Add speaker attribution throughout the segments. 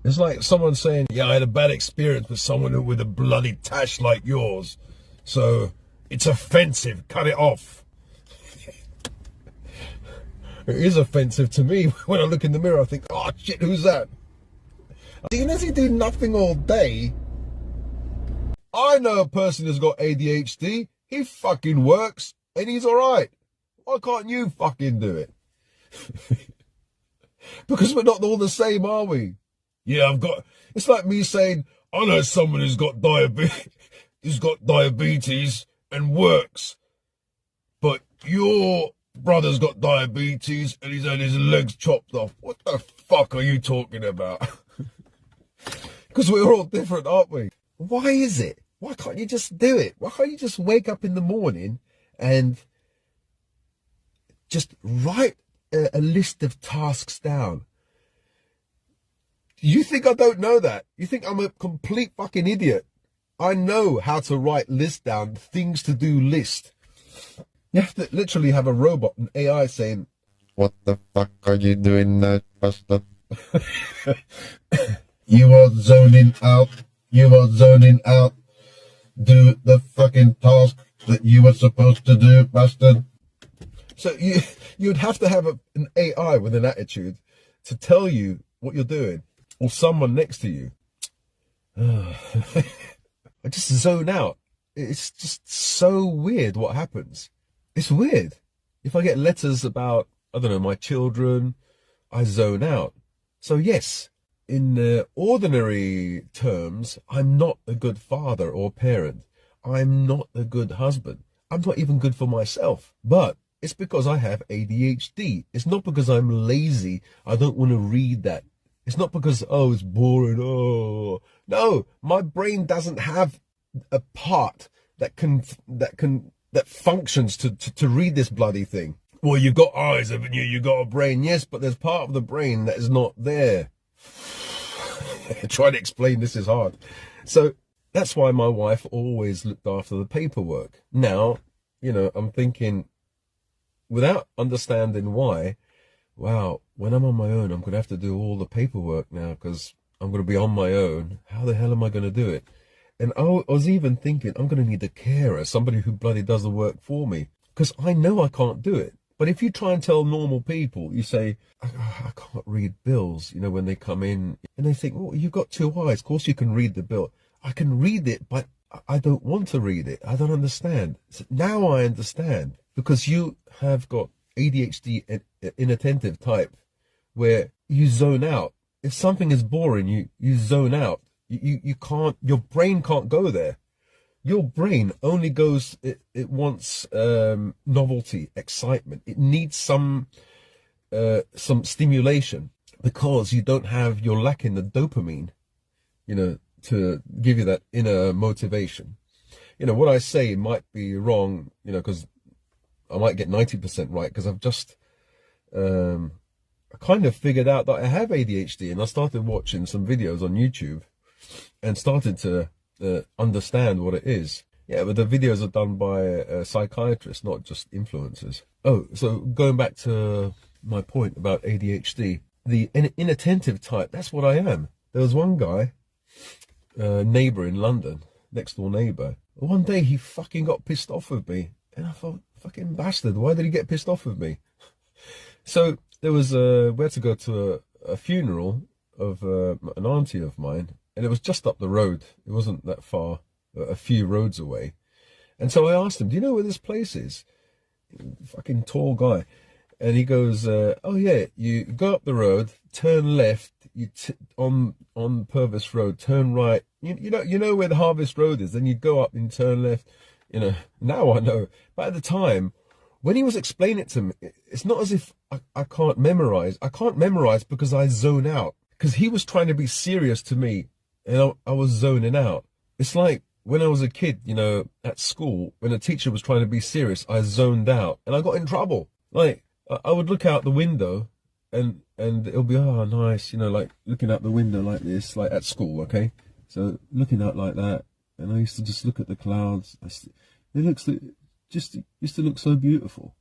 Speaker 1: It's like someone saying, yeah, I had a bad experience with someone with a bloody tash like yours, so it's offensive, cut it off. It is offensive to me. When I look in the mirror, I think, oh shit, who's that? Seeing as he do nothing all day, I know a person who's got ADHD. He fucking works and he's alright. Why can't you fucking do it? Because we're not all the same, are we? Yeah, it's like me saying, I know someone who's got diabetes and works, but your brother's got diabetes and he's had his legs chopped off. What the fuck are you talking about? Because we're all different, aren't we? Why is it? Why can't you just do it? Why can't you just wake up in the morning and just write a list of tasks down? You think I don't know that? You think I'm a complete fucking idiot? I know how to write lists down, things to do list. You have to literally have a robot, an AI saying, what the fuck are you doing now, bastard? You are zoning out. You are zoning out. Do the fucking task that you were supposed to do, bastard. So you'd have to have an AI with an attitude to tell you what you're doing, or someone next to you. I just zone out. It's just so weird what happens. It's weird. If I get letters about, I don't know, my children, I zone out. So yes, in ordinary terms, I'm not a good father or parent. I'm not a good husband. I'm not even good for myself. But it's because I have ADHD. It's not because I'm lazy. I don't want to read that. It's not because, oh, it's boring. Oh, no, my brain doesn't have a part that functions to read this bloody thing. Well, you've got eyes, haven't you? You've got a brain. Yes, but there's part of the brain that is not there. Trying to explain this is hard. So that's why my wife always looked after the paperwork. Now, you know, I'm thinking, without understanding why, wow, when I'm on my own, I'm going to have to do all the paperwork now because I'm going to be on my own. How the hell am I going to do it? And I was even thinking, I'm going to need a carer, somebody who bloody does the work for me, because I know I can't do it. But if you try and tell normal people, you say, I can't read bills, you know, when they come in, and they think, well, you've got two eyes. Of course you can read the bill. I can read it, but I don't want to read it. I don't understand. So now I understand, because you have got ADHD, inattentive type, where you zone out. If something is boring, you zone out. You can't, your brain can't go there. Your brain only goes, it wants novelty, excitement. It needs some stimulation, because you're lacking the dopamine, you know, to give you that inner motivation. You know, what I say might be wrong, you know, because I might get 90% right, because I've just I kind of figured out that I have ADHD, and I started watching some videos on YouTube and started to understand what it is. Yeah, but the videos are done by psychiatrists, not just influencers. Oh, so going back to my point about ADHD, the inattentive type, that's what I am. There was one guy, neighbour in London, next door neighbour. One day he fucking got pissed off with me, and I thought, fucking bastard, why did he get pissed off with me? So there was we had to go to a funeral of an auntie of mine, and it was just up the road. It wasn't that far, a few roads away. And so I asked him, do you know where this place is? Fucking tall guy. And he goes, oh yeah, you go up the road, turn left, on Purvis Road, turn right. You know where the Harvest Road is, then you go up and turn left. You know, now I know. But at the time, when he was explaining it to me, it's not as if I can't memorize. I can't memorize because I zone out. Because he was trying to be serious to me, and I was zoning out. It's like when I was a kid, you know, at school, when a teacher was trying to be serious, I zoned out and I got in trouble. Like, I would look out the window and it'll be, oh, nice, you know, like looking out the window like this, like at school, okay? So looking out like that, and I used to just look at the clouds. Just used to look so beautiful,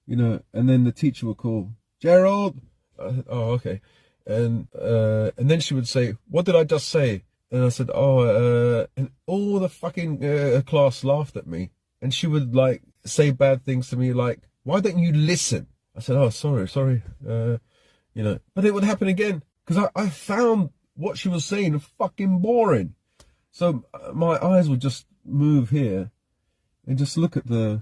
Speaker 1: you know, and then the teacher would call, Gerald. Oh, okay. And then she would say, what did I just say? And I said, oh, and all the fucking class laughed at me. And she would like say bad things to me, like, why don't you listen? I said, oh, sorry. You know, but it would happen again because I found what she was saying fucking boring. So my eyes would just move here and just look at the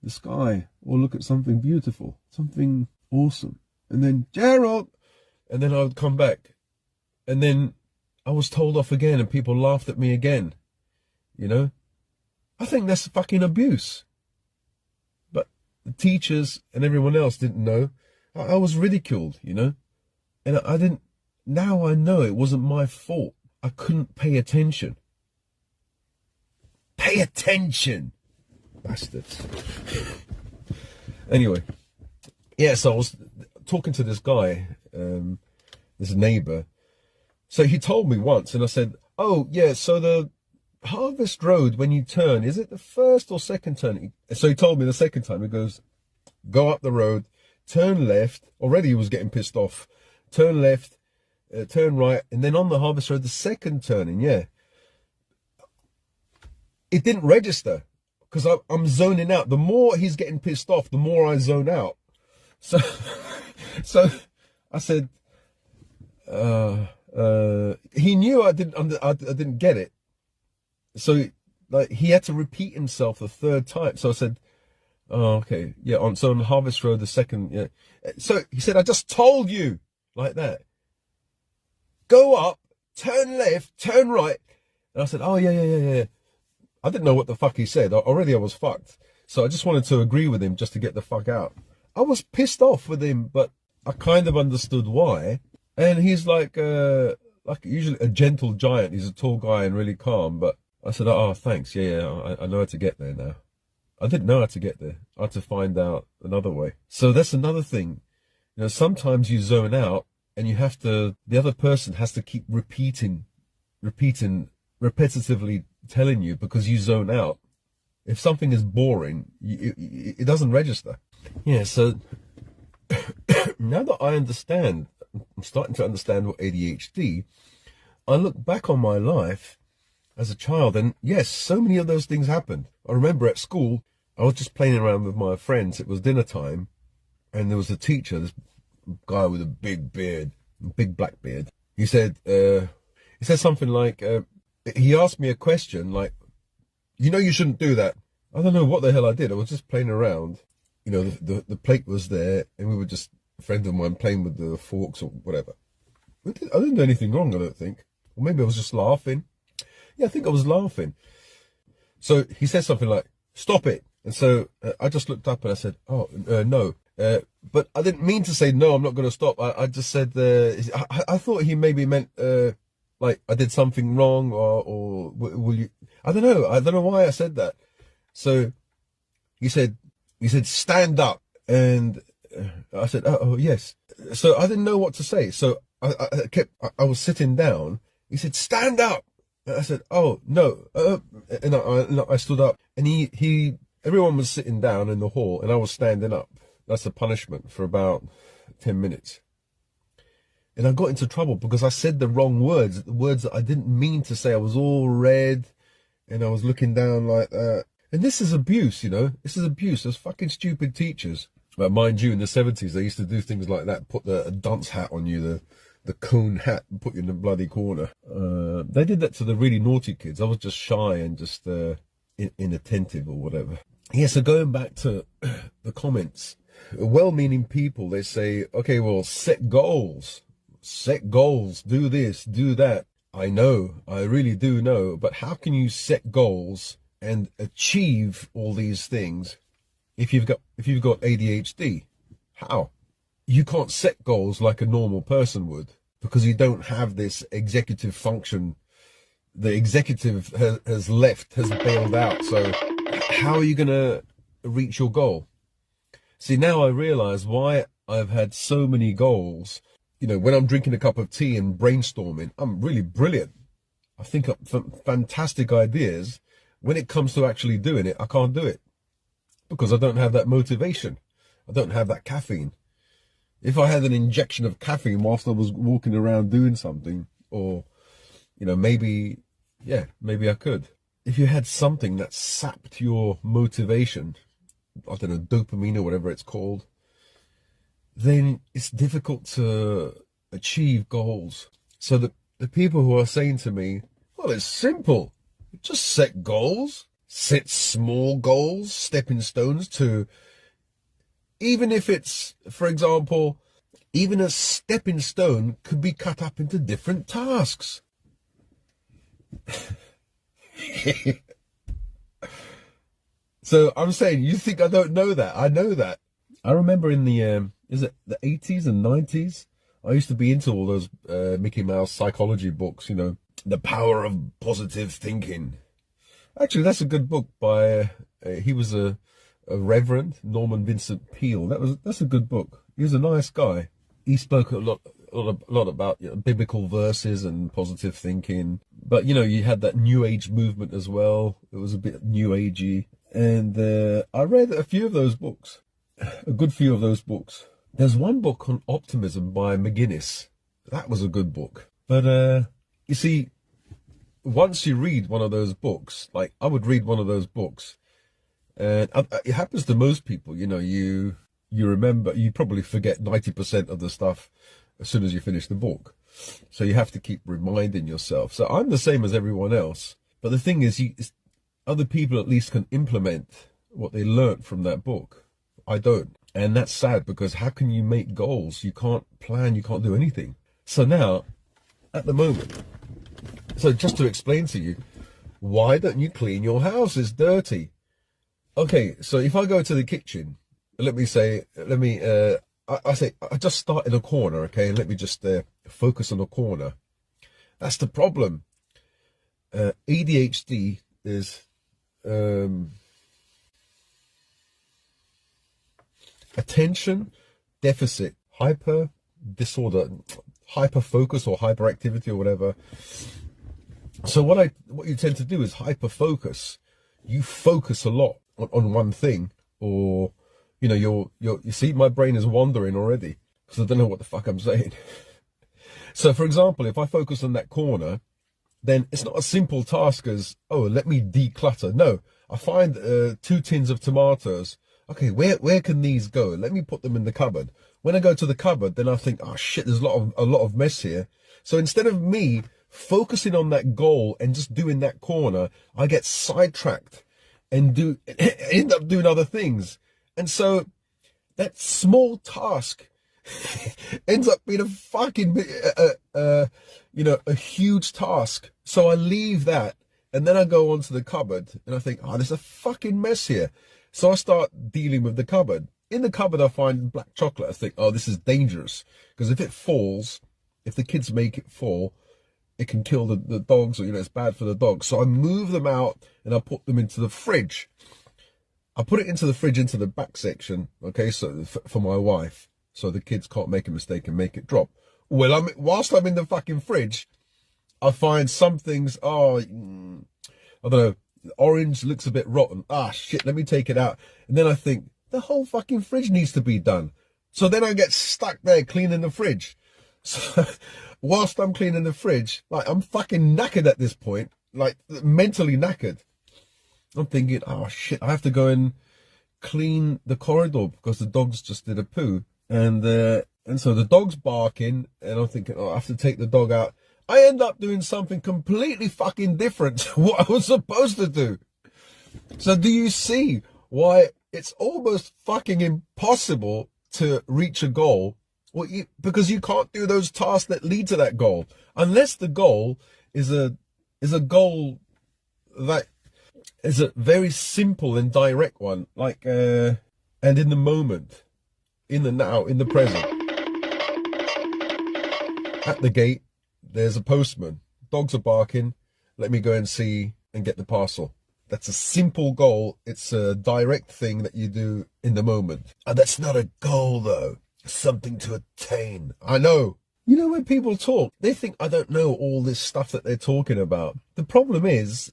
Speaker 1: sky or look at something beautiful, something awesome. And then, Gerald, and then I would come back and then I was told off again and people laughed at me again, you know. I think that's fucking abuse. But the teachers and everyone else didn't know. I was ridiculed, you know. And I didn't, now I know it wasn't my fault. I couldn't pay attention. Pay attention, bastards. Anyway, yeah, so I was talking to this guy, this neighbor. So he told me once, and I said, oh, yeah, so the Harvest Road, when you turn, is it the first or second turn? So he told me the second time. He goes, go up the road, turn left. Already he was getting pissed off. Turn left, turn right, and then on the Harvest Road, the second turning, yeah. It didn't register because I'm zoning out. The more he's getting pissed off, the more I zone out. So, so I said, he knew I didn't get it. So like he had to repeat himself the third time. So I said, oh, okay, yeah. On Harvest Road, the second, yeah. So he said, I just told you like that. Go up, turn left, turn right. And I said, oh yeah. I didn't know what the fuck he said. Already I was fucked. So I just wanted to agree with him just to get the fuck out. I was pissed off with him, but I kind of understood why. And he's like usually a gentle giant. He's a tall guy and really calm. But I said, oh, thanks. Yeah, I know how to get there now. I didn't know how to get there. I had to find out another way. So that's another thing. You know, sometimes you zone out and you have to, the other person has to keep repeating, repetitively telling you because you zone out. If something is boring, it doesn't register. Yeah, so now that I understand, I'm starting to understand what ADHD, I look back on my life as a child and yes, so many of those things happened. I remember at school, I was just playing around with my friends. It was dinner time and there was a teacher, this guy with a big beard, big black beard. He said something like, he asked me a question like, you know, you shouldn't do that. I don't know what the hell I did. I was just playing around. You know, the plate was there and we were just, a friend of mine, playing with the forks or whatever. I didn't do anything wrong, I don't think. Or maybe I was just laughing. Yeah, I think I was laughing. So he said something like, stop it. And so I just looked up and I said, oh, no. But I didn't mean to say, no, I'm not going to stop. I just said, I thought he maybe meant, like I did something wrong or will you, I don't know why I said that. So he said, stand up. And I said, oh, yes. So I didn't know what to say. So I was sitting down. He said, stand up. And I said, oh, no. And I stood up and everyone was sitting down in the hall and I was standing up. That's a punishment for about 10 minutes. And I got into trouble because I said the wrong words, the words that I didn't mean to say. I was all red and I was looking down like that. And this is abuse, you know, this is abuse. Those fucking stupid teachers. But mind you, in the 70s, they used to do things like that, put a dunce hat on you, the cone hat, and put you in the bloody corner. They did that to the really naughty kids. I was just shy and just inattentive or whatever. Yeah, so going back to the comments, well-meaning people, they say, okay, well, set goals. Set goals, do this, do that. I know, I really do know, but how can you set goals and achieve all these things if you've got ADHD? How? You can't set goals like a normal person would because you don't have this executive function. The executive has bailed out. So how are you going to reach your goal? See, now I realize why I've had so many goals. You know, when I'm drinking a cup of tea and brainstorming, I'm really brilliant. I think up fantastic ideas. When it comes to actually doing it, I can't do it because I don't have that motivation. I don't have that caffeine. If I had an injection of caffeine whilst I was walking around doing something, or, maybe I could. If you had something that sapped your motivation, I don't know, dopamine or whatever it's called, then it's difficult to achieve goals. So the people who are saying to me, well, it's simple. Just set goals, set small goals, stepping stones to, even if it's, for example, even a stepping stone could be cut up into different tasks. So I'm saying, you think I don't know that? I know that. I remember in the, is it the 80s and 90s? I used to be into all those Mickey Mouse psychology books, The Power of Positive Thinking. Actually, that's a good book by, he was a Reverend, Norman Vincent Peale. That's a good book. He was a nice guy. He spoke a lot about biblical verses and positive thinking. But, you had that New Age movement as well. It was a bit New Agey. And I read a few of those books, a good few of those books. There's one book on optimism by McGinnis. That was a good book. But, you see, once you read one of those books, like I would read one of those books, and it happens to most people, you remember, you probably forget 90% of the stuff as soon as you finish the book. So you have to keep reminding yourself. So I'm the same as everyone else. But the thing is, other people at least can implement what they learnt from that book. I don't. And that's sad, because how can you make goals? You can't plan, you can't do anything. So now, at the moment, so just to explain to you, why don't you clean your house? It's dirty. Okay, so if I go to the kitchen, I just start in a corner, okay? And let me just focus on a corner. That's the problem. ADHD is attention deficit hyper disorder, hyper focus or hyperactivity or whatever. So what you tend to do is hyper focus. You focus a lot on one thing, or you see, my brain is wandering already because I don't know what the fuck I'm saying. So for example, if I focus on that corner, then it's not a simple task as, oh, let me declutter. No, I find 2 tins of tomatoes. Okay, where can these go? Let me put them in the cupboard. When I go to the cupboard, then I think, oh shit, there's a lot of mess here. So instead of me focusing on that goal and just doing that corner, I get sidetracked and end up doing other things. And so that small task ends up being a fucking, a huge task. So I leave that, and then I go onto the cupboard and I think, oh, there's a fucking mess here. So I start dealing with the cupboard. In the cupboard, I find black chocolate. I think, oh, this is dangerous, because if it falls, if the kids make it fall, it can kill the dogs, or, it's bad for the dogs. So I move them out and I put them into the fridge. I put it into the fridge, into the back section, okay, so for my wife, so the kids can't make a mistake and make it drop. Well, whilst I'm in the fucking fridge, I find some things, I don't know, the orange looks a bit rotten. Ah, shit, let me take it out. And then I think, the whole fucking fridge needs to be done. So then I get stuck there cleaning the fridge. So whilst I'm cleaning the fridge, like, I'm fucking knackered at this point, like mentally knackered. I'm thinking, oh shit, I have to go and clean the corridor because the dogs just did a poo. And so the dog's barking, and I'm thinking, oh, I have to take the dog out. I end up doing something completely fucking different to what I was supposed to do. So do you see why it's almost fucking impossible to reach a goal? Well, because you can't do those tasks that lead to that goal, unless the goal is a goal that is a very simple and direct one, like and in the moment, in the now, in the present. At the gate, there's a postman. Dogs are barking. Let me go and see and get the parcel. That's a simple goal. It's a direct thing that you do in the moment. And that's not a goal, though. It's something to attain. I know. When people talk, they think I don't know all this stuff that they're talking about. The problem is,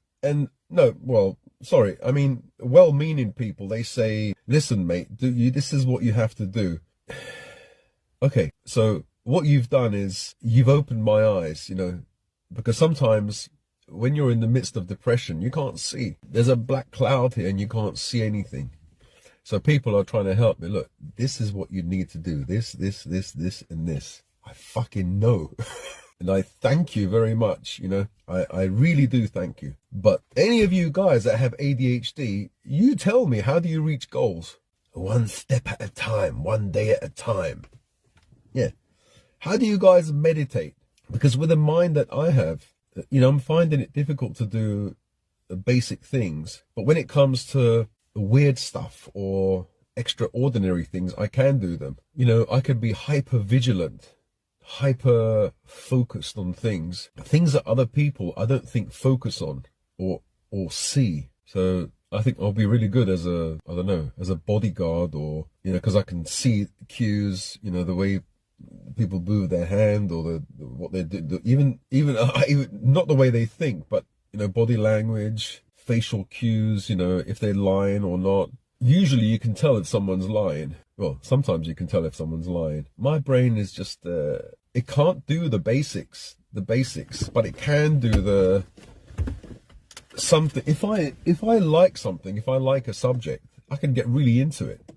Speaker 1: well-meaning people, they say, listen, mate, this is what you have to do. Okay, so what you've done is you've opened my eyes, you know, because sometimes when you're in the midst of depression, you can't see. There's a black cloud here and you can't see anything. So people are trying to help me. Look, this is what you need to do. This, and this. I fucking know. And I thank you very much. You know, I really do thank you. But any of you guys that have ADHD, you tell me, how do you reach goals? One step at a time, one day at a time. Yeah. How do you guys meditate? Because with the mind that I have, you know, I'm finding it difficult to do basic things. But when it comes to weird stuff or extraordinary things, I can do them. You know, I could be hyper vigilant, hyper focused on things that other people I don't think focus on or see. So I think I'll be really good as a, I don't know, as a bodyguard, or, you know, because I can see cues, you know, the way people move their hand or what they do, even not the way they think, but, you know, body language, facial cues, you know, if they're lying or not. Usually you can tell if someone's lying. Well, sometimes you can tell if someone's lying. My brain is just, it can't do the basics, but it can do something. If I like something, if I like a subject, I can get really into it.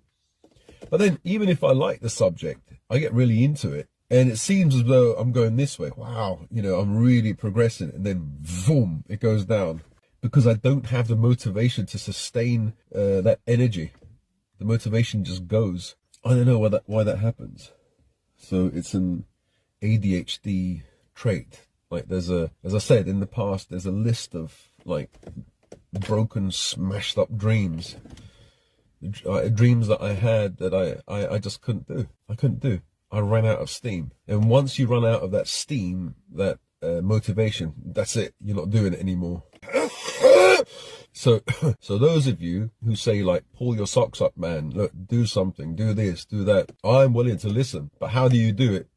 Speaker 1: But then even if I like the subject, I get really into it, and it seems as though I'm going this way. Wow, you know, I'm really progressing, and then boom, it goes down. Because I don't have the motivation to sustain that energy. The motivation just goes. I don't know why that happens. So it's an ADHD trait. Like as I said in the past, there's a list of like broken, smashed up dreams. Dreams that I had that I just couldn't do. I ran out of steam. And once you run out of that steam, that motivation, that's it. You're not doing it anymore. So those of you who say like, pull your socks up, man, look, do something, do this, do that, I'm willing to listen. But how do you do it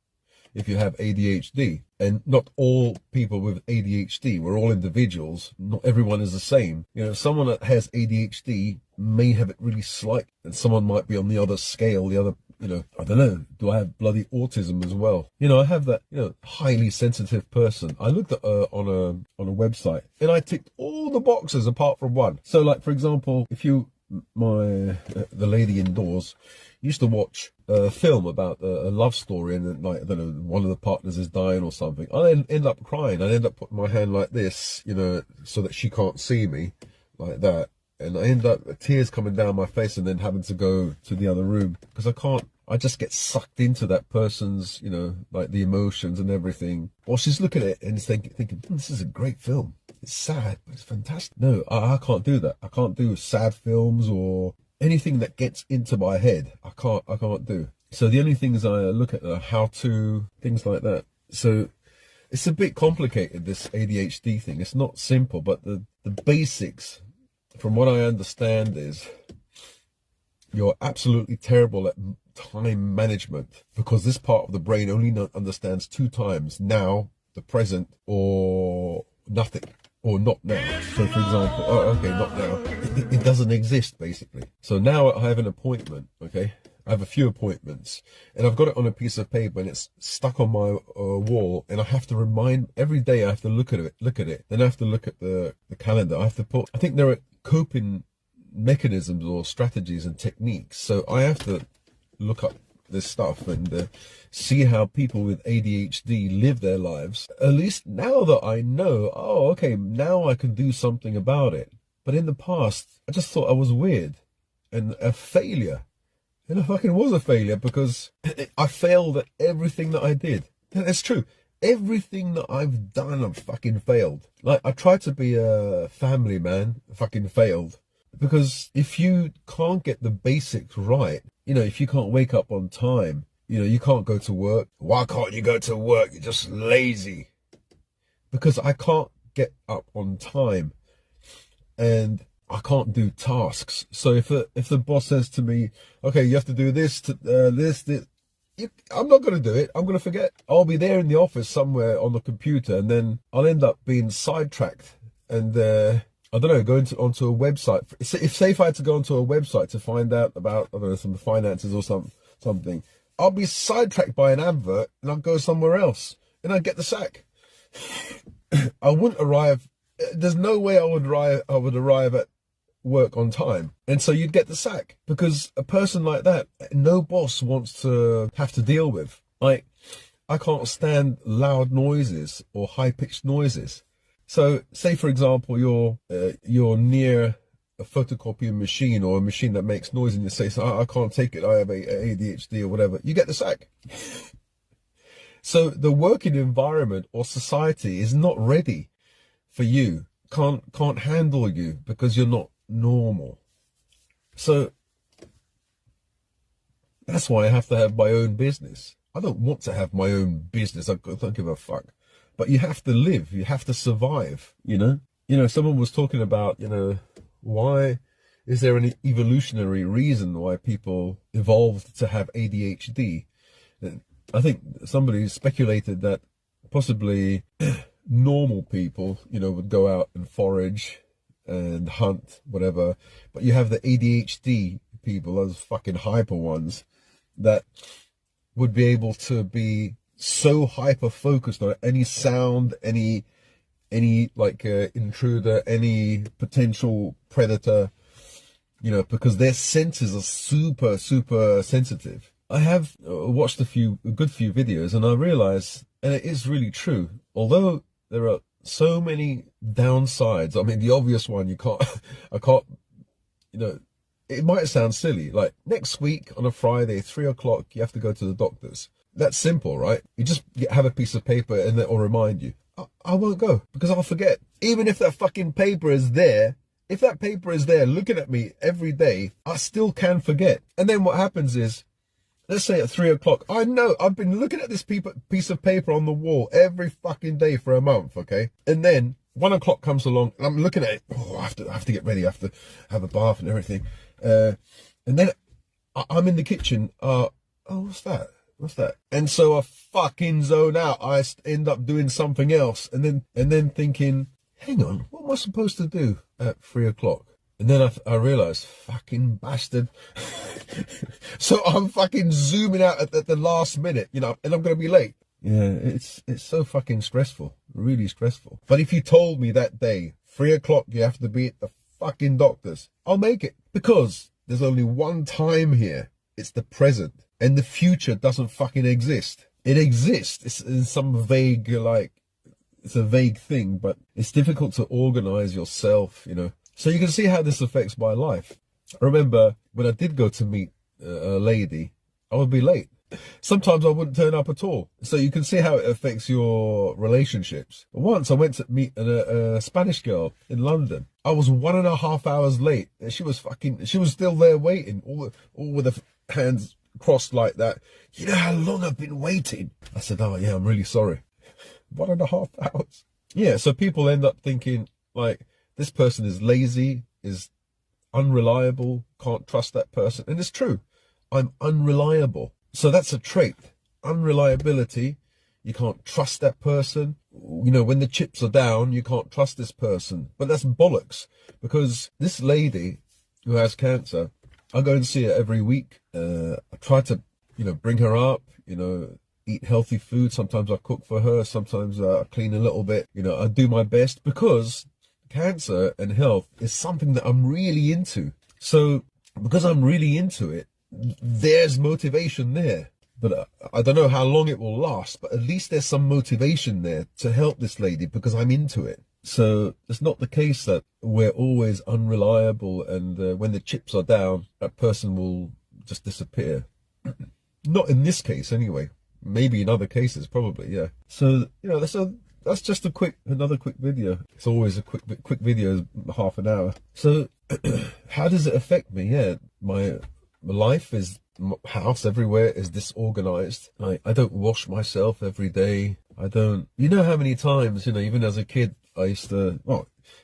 Speaker 1: if you have ADHD? And not all people with ADHD, we're all individuals. Not everyone is the same. You know, someone that has ADHD may have it really slight, and someone might be on the other scale, the other, you know, I don't know, do I have bloody autism as well? You know, I have that, you know, highly sensitive person. I looked at on a website and I ticked all the boxes apart from one. So like, for example, if you, the lady indoors used to watch a film about a love story, and like, I don't know, one of the partners is dying or something, I end up crying. I end up putting my hand like this, you know, so that she can't see me like that. And I end up tears coming down my face and then having to go to the other room because I just get sucked into that person's, you know, like the emotions and everything. Or she's looking at it and thinking, this is a great film. It's sad, but it's fantastic. No, I can't do that. I can't do sad films or anything that gets into my head. I can't do. So the only things I look at are how-to, things like that. So it's a bit complicated, this ADHD thing. It's not simple, but the basics, from what I understand, is you're absolutely terrible at time management, because this part of the brain only understands two times: now, the present, or nothing, or not now. So for example, oh, okay, not now. It doesn't exist, basically. So now I have an appointment, okay? I have a few appointments, and I've got it on a piece of paper, and it's stuck on my wall, and I have to remind, every day I have to look at it. Then I have to look at the calendar. I think there are coping mechanisms or strategies and techniques. So I have to look up this stuff and see how people with ADHD live their lives. At least now that I know, oh, okay, now I can do something about it. But in the past, I just thought I was weird and a failure. And I fucking was a failure because I failed at everything that I did. That's true. Everything that I've done, I've fucking failed. Like, I tried to be a family man, I fucking failed. Because if you can't get the basics right, you know, if you can't wake up on time, you know, you can't go to work. Why can't you go to work? You're just lazy. Because I can't get up on time and I can't do tasks. So if the boss says to me, okay, you have to do this, this, I'm not going to do it. I'm going to forget. I'll be there in the office somewhere on the computer, and then I'll end up being sidetracked. And I don't know, going onto a website. Say if I had to go onto a website to find out about, I don't know, some finances or something, I'll be sidetracked by an advert and I'll go somewhere else and I'll get the sack. I wouldn't arrive. There's no way I would arrive at work on time. And so you'd get the sack, because a person like that, no boss wants to have to deal with. Like, I can't stand loud noises or high-pitched noises. So say, for example, you're near a photocopying machine or a machine that makes noise, and you say, so I can't take it, I have ADHD or whatever. You get the sack. So the working environment or society is not ready for you, can't handle you, because you're not normal. So that's why I have to have my own business. I don't want to have my own business. I don't give a fuck. But you have to live. You have to survive, you know? You know, someone was talking about, you know, why is there an evolutionary reason why people evolved to have ADHD? I think somebody speculated that possibly normal people, you know, would go out and forage and hunt, whatever. But you have the ADHD people, those fucking hyper ones, that would be able to be so hyper focused on any sound, any like intruder, any potential predator, you know, because their senses are super sensitive. I have watched a good few videos, and I realize, and it is really true, although there are so many downsides. I mean, the obvious one, I can't, you know, it might sound silly, like next week on a Friday, 3 o'clock, you have to go to the doctor's. That's simple, right? You just have a piece of paper and it'll remind you. I won't go, because I'll forget. Even if that fucking paper is there, if that paper is there looking at me every day, I still can forget. And then what happens is, let's say at 3 o'clock, I know I've been looking at this piece of paper on the wall every fucking day for a month, okay? And then 1 o'clock comes along and I'm looking at it. Oh, I have to get ready. I have to have a bath and everything. And then I'm in the kitchen. Oh, what's that? What's that? And so I fucking zone out. I end up doing something else, and then thinking, hang on, what am I supposed to do at 3 o'clock? And then I realize, fucking bastard. So I'm fucking zooming out at the last minute, you know, and I'm going to be late. Yeah, it's so fucking stressful, really stressful. But if you told me that day, 3 o'clock, you have to be at the fucking doctor's, I'll make it, because there's only one time here. It's the present. And the future doesn't fucking exist. It exists. It's in some vague, like, it's a vague thing, but it's difficult to organize yourself, you know. So you can see how this affects my life. I remember when I did go to meet a lady, I would be late. Sometimes I wouldn't turn up at all. So you can see how it affects your relationships. Once I went to meet a Spanish girl in London. I was 1.5 hours late, and she was still there waiting, all with her hands crossed like that. You know how long I've been waiting? I said, oh yeah, I'm really sorry. 1.5 hours. Yeah, so people end up thinking, like, this person is lazy, is unreliable, can't trust that person. And it's true. I'm unreliable. So that's a trait. Unreliability. You can't trust that person. You know, when the chips are down, you can't trust this person. But that's bollocks, because this lady who has cancer, I go and see her every week. I try to, you know, bring her up, you know, eat healthy food. Sometimes I cook for her. Sometimes I clean a little bit. You know, I do my best, because cancer and health is something that I'm really into. So because I'm really into it, there's motivation there. But I don't know how long it will last, but at least there's some motivation there to help this lady, because I'm into it. So it's not the case that we're always unreliable, and when the chips are down, that person will just disappear. Not in this case anyway. Maybe in other cases, probably, yeah. So, you know, that's just another quick video. It's always a quick video, half an hour. So how does it affect me? Yeah, my life is, house everywhere is disorganized. I don't wash myself every day. You know how many times, you know, even as a kid, I used to,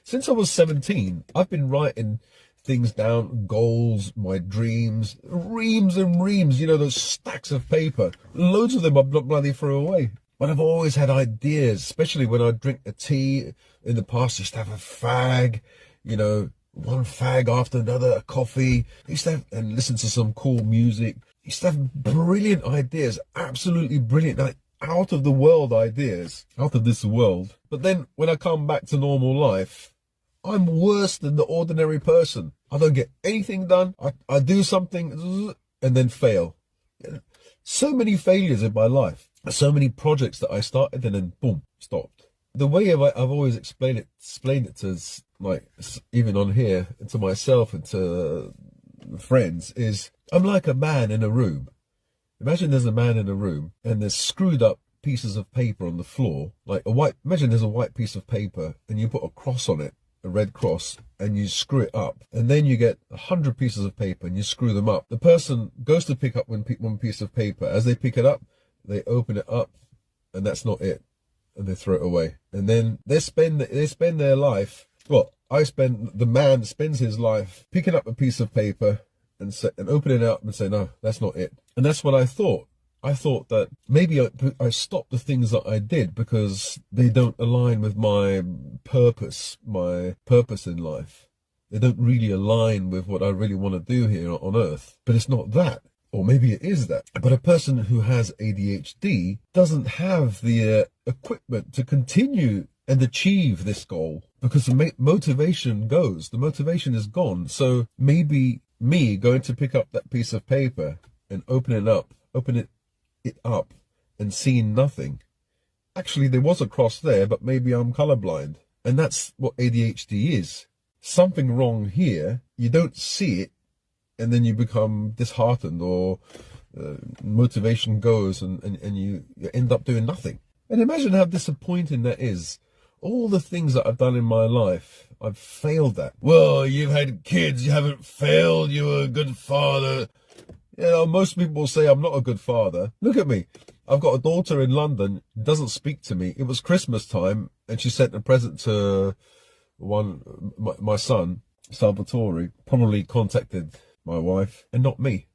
Speaker 1: since I was 17, I've been writing things down, goals, my dreams, reams and reams, you know, those stacks of paper. Loads of them I've not bloody threw away. But I've always had ideas, especially when I drink a tea. In the past, I used to have a fag, you know, one fag after another, a coffee. I used to have, and listen to some cool music. used to have brilliant ideas, absolutely brilliant, like out of the world ideas, out of this world. But then when I come back to normal life, I'm worse than the ordinary person. I don't get anything done. I do something and then fail. So many failures in my life. So many projects that I started and then boom, stopped. The way I've always explained it to, like, even on here, to myself and to friends, is I'm like a man in a room. Imagine there's a man in a room and there's screwed up pieces of paper on the floor, like imagine there's a white piece of paper and you put a cross on it, a red cross, and you screw it up, and then you get 100 pieces of paper and you screw them up. The person goes to pick up one piece of paper. As they pick it up, they open it up, and that's not it, and they throw it away. And then they spend their life. Well, the man spends his life picking up a piece of paper and opening it up and say, no, that's not it. And that's what I thought. I thought that maybe I stopped the things that I did because they don't align with my purpose in life. They don't really align with what I really want to do here on earth. But it's not that. Or maybe it is that. But a person who has ADHD doesn't have the equipment to continue and achieve this goal because the motivation goes. The motivation is gone. So maybe me going to pick up that piece of paper and open it up and seeing nothing. Actually, there was a cross there, but maybe I'm colorblind. And that's what ADHD is. Something wrong here, you don't see it, and then you become disheartened, or motivation goes and you end up doing nothing. And imagine how disappointing that is. All the things that I've done in my life, I've failed at. Well, you've had kids, you haven't failed, you're a good father. You know, most people say I'm not a good father. Look at me. I've got a daughter in London, doesn't speak to me. It was Christmas time, and she sent a present to my son, Salvatore, probably contacted my wife, and not me.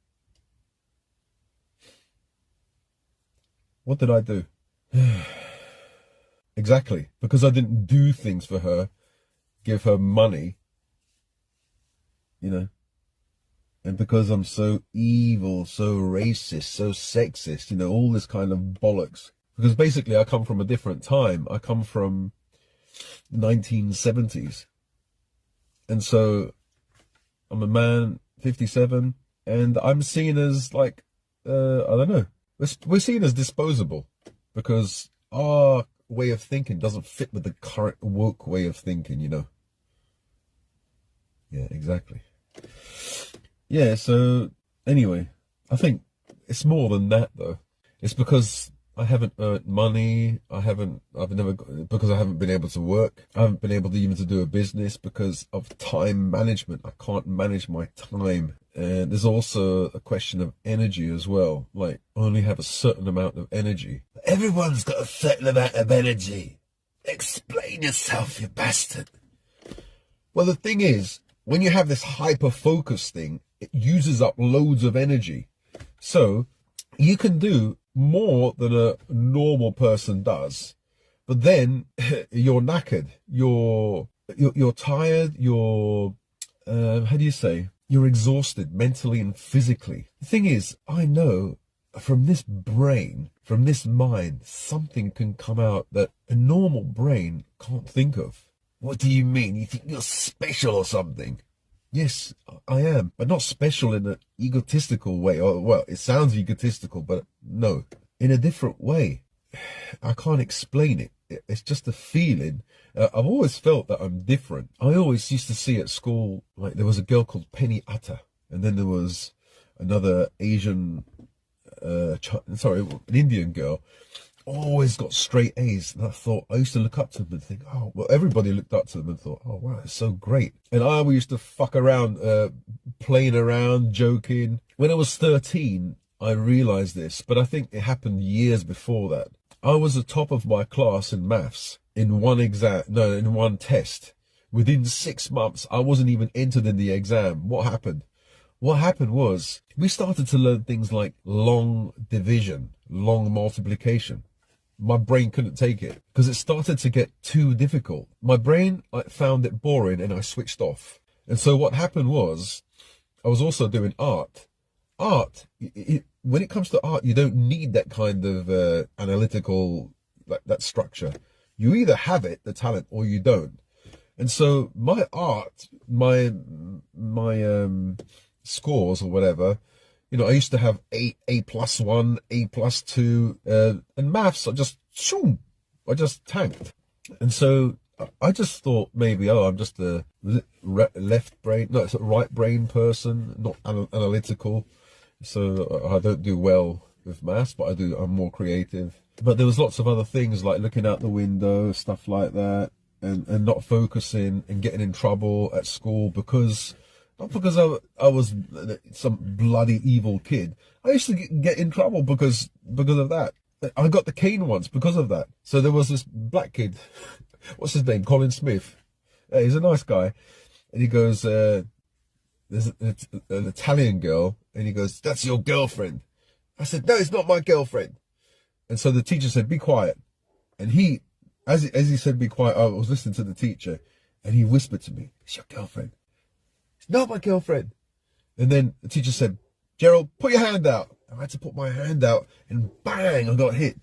Speaker 1: What did I do? Exactly. Because I didn't do things for her, give her money, you know. And because I'm so evil, so racist, so sexist, you know, all this kind of bollocks. Because basically I come from a different time. I come from 1970s. And so I'm a man, 57, and I'm seen as like, I don't know. We're seen as disposable because our way of thinking doesn't fit with the current woke way of thinking, you know. Yeah, exactly. Yeah, so anyway, I think it's more than that though. It's because I haven't earned money. because I haven't been able to work. I haven't been able to even to do a business because of time management. I can't manage my time. And there's also a question of energy as well. Like, I only have a certain amount of energy. Everyone's got a certain amount of energy. Explain yourself, you bastard. Well, the thing is, when you have this hyper-focus thing, it uses up loads of energy. So you can do more than a normal person does, but then you're knackered, you're tired, you're how do you say, you're exhausted mentally and physically. The thing is, I know from this brain, from this mind, something can come out that a normal brain can't think of. What do you mean? You think you're special or something? Yes, I am, but not special in an egotistical way. Or, well, it sounds egotistical, but no, in a different way. I can't explain it. It's just a feeling. I've always felt that I'm different. I always used to see at school, like there was a girl called Penny Atta, and then there was another Asian, an Indian girl, always got straight A's. And I used to look up to them and think, oh, well, everybody looked up to them and thought, oh, wow, it's so great. And I used to fuck around, playing around, joking. When I was 13, I realized this, but I think it happened years before that. I was the top of my class in maths in one test. Within 6 months, I wasn't even entered in the exam. What happened? What happened was we started to learn things like long division, long multiplication. My brain couldn't take it because it started to get too difficult. My brain found it boring and I switched off. And so what happened was I was also doing art. art, when it comes to art, you don't need that kind of analytical, like that structure. You either have it, the talent, or you don't. And so my art, my scores or whatever, you know, I used to have A +1, A +2, and maths, I just tanked. And so I just thought maybe, oh, I'm just a left brain, no, it's a right brain person, not analytical. So I don't do well with maths, but I'm more creative. But there was lots of other things like looking out the window, stuff like that, and not focusing and getting in trouble at school because, not because I was some bloody evil kid. I used to get in trouble because of that. I got the cane once because of that. So there was this black kid, what's his name? Colin Smith. He's a nice guy. And he goes, there's an Italian girl, and he goes, that's your girlfriend. I said, no, it's not my girlfriend. And so the teacher said, be quiet. And he, as he said, be quiet, I was listening to the teacher, and he whispered to me, it's your girlfriend. It's not my girlfriend. And then the teacher said, Gerald, put your hand out. I had to put my hand out, and bang, I got hit.